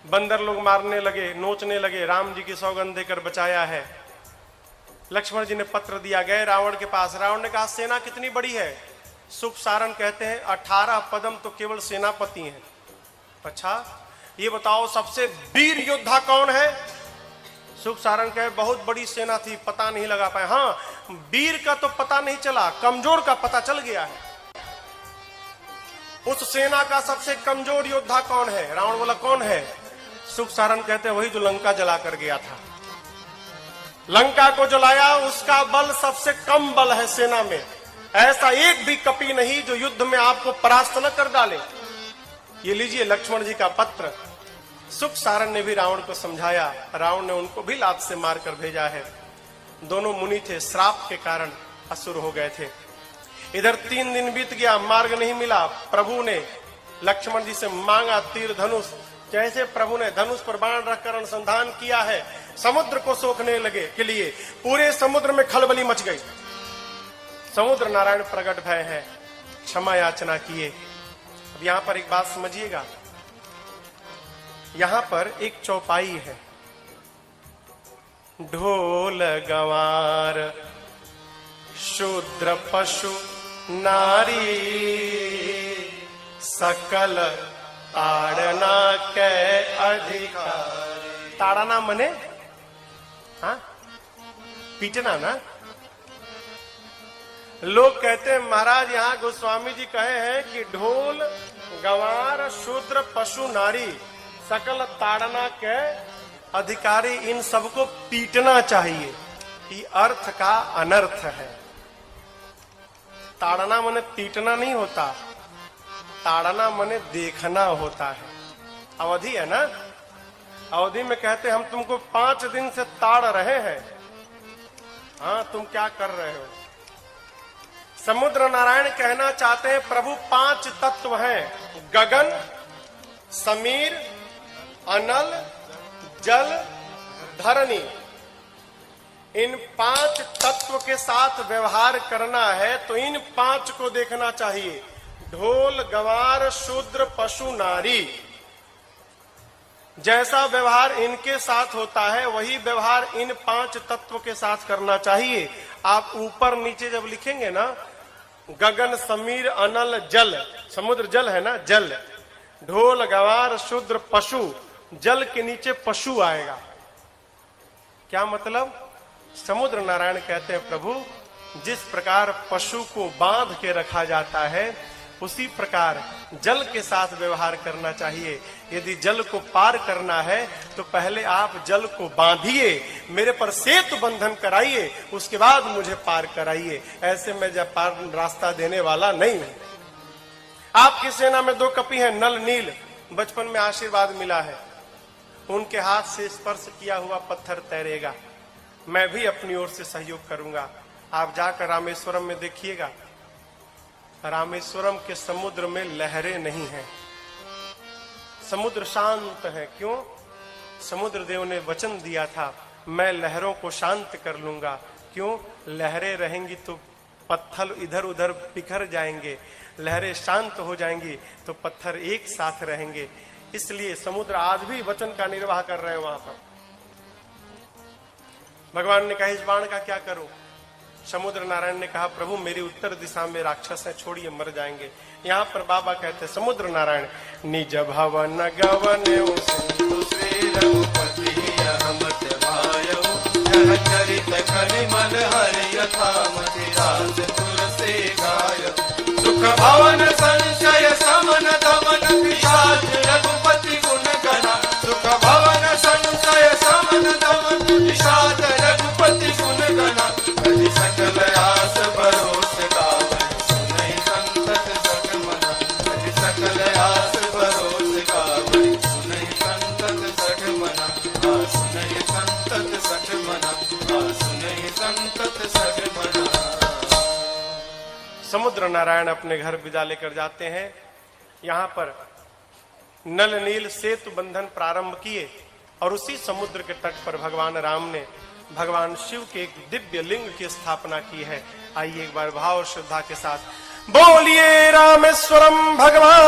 [SPEAKER 1] बंदर लोग मारने लगे, नोचने लगे। राम जी की सौगंध देकर बचाया है। लक्ष्मण जी ने पत्र दिया, गए रावण के पास। रावण ने कहा, सेना कितनी बड़ी है? सुख सारण कहते हैं 18 पदम तो केवल सेनापति हैं। अच्छा, ये बताओ सबसे वीर योद्धा कौन है? सुख सारण कहे, बहुत बड़ी सेना थी, पता नहीं लगा पाए। हाँ, वीर का तो पता नहीं चला, कमजोर का पता चल गया है। उस सेना का सबसे कमजोर योद्धा कौन है? रावण बोला, कौन है? सुख सारण कहते हैं, वही जो लंका जला कर गया था। लंका को जलाया, उसका बल सबसे कम बल है सेना में। ऐसा एक भी कपी नहीं जो युद्ध में आपको परास्त न कर डाले। ये लीजिए लक्ष्मण जी का पत्र। सुख सारण ने भी रावण को समझाया। रावण ने उनको भी लात से मारकर भेजा है। दोनों मुनि थे, श्राप के कारण असुर हो गए थे। इधर 3 दिन बीत गया, मार्ग नहीं मिला। प्रभु ने लक्ष्मण जी से मांगा तीर धनुष। जैसे प्रभु ने धनुष पर बाण रखकर अनुसंधान किया है, समुद्र को सोखने लगे के लिए पूरे समुद्र में खलबली मच गई। समुद्र नारायण प्रकट भय है, क्षमा याचना किए। अब यहां पर एक बात समझिएगा, यहां पर एक चौपाई है। ढोल गंवार शूद्र पशु नारी, सकल ताड़ना के अधिकारी। ताड़ना मने हाँ पीटना ना। लोग कहते हैं महाराज यहाँ गोस्वामी जी कहे हैं कि ढोल गंवार शूद्र पशु नारी सकल ताड़ना के अधिकारी, इन सबको पीटना चाहिए। ये अर्थ का अनर्थ है। ताड़ना मने पीटना नहीं होता, ताड़ना मने देखना होता है। अवधि है ना, अवधि में कहते हम तुमको 5 दिन से ताड़ रहे हैं, हाँ तुम क्या कर रहे हो। समुद्र नारायण कहना चाहते हैं प्रभु 5 तत्व हैं, गगन, समीर, अनल, जल, धरणी। इन 5 तत्व के साथ व्यवहार करना है तो इन 5 को देखना चाहिए, ढोल, गंवार, शूद्र, पशु, नारी। जैसा व्यवहार इनके साथ होता है वही व्यवहार इन 5 तत्व के साथ करना चाहिए। आप ऊपर नीचे जब लिखेंगे ना, गगन, समीर, अनल, जल, समुद्र जल है ना, जल, ढोल, गंवार, शूद्र, पशु, जल के नीचे पशु आएगा। क्या मतलब? समुद्र नारायण कहते हैं प्रभु जिस प्रकार पशु को बांध के रखा जाता है उसी प्रकार जल के साथ व्यवहार करना चाहिए। यदि जल को पार करना है तो पहले आप जल को बांधिए, मेरे पर सेतु बंधन कराइए, उसके बाद मुझे पार कराइए। ऐसे मैं जब पार रास्ता देने वाला नहीं हूं। आपकी सेना में 2 कपि हैं, नल, नील, बचपन में आशीर्वाद मिला है, उनके हाथ से स्पर्श किया हुआ पत्थर तैरेगा। मैं भी अपनी ओर से सहयोग करूंगा। आप जाकर रामेश्वरम में देखिएगा, रामेश्वरम के समुद्र में लहरें नहीं हैं, समुद्र शांत है। क्यों? समुद्र देव ने वचन दिया था मैं लहरों को शांत कर लूंगा। क्यों? लहरें रहेंगी तो पत्थर इधर उधर बिखर जाएंगे, लहरें शांत हो जाएंगी तो पत्थर एक साथ रहेंगे। इसलिए समुद्र आज भी वचन का निर्वाह कर रहे हैं वहां पर। भगवान ने कहा इस बाण का क्या करूं? समुद्र नारायण ने कहा प्रभु मेरी उत्तर दिशा में राक्षस है, छोड़िए मर जाएंगे। यहाँ पर बाबा कहते हैं समुद्र नारायण निज भवन गवन
[SPEAKER 2] श्री रघुपति अहमत भायौ, यह चरित कलिमल हरि यथामति राज तुर से गाय। सुख भवन संशय समन दमन पिशाच रघुपति गुण गणा, सुख भवन संशय समन दमन पिशाच रघुपति गुण गणा। सकल आस भरोस गावै, सुनहि संतत सठ मना, सकल आस भरोस गावै, सुनहि संतत सठ मना, सुनहि संतत सठ मना, सुनहि संतत सठ मना।
[SPEAKER 1] समुद्र नारायण अपने घर विदा लेकर जाते हैं। यहाँ पर नल नील सेतु बंधन प्रारंभ किए और उसी समुद्र के तट पर भगवान राम ने भगवान शिव के एक दिव्य लिंग की स्थापना की है। आइए एक बार भाव और श्रद्धा के साथ बोलिए रामेश्वरम भगवान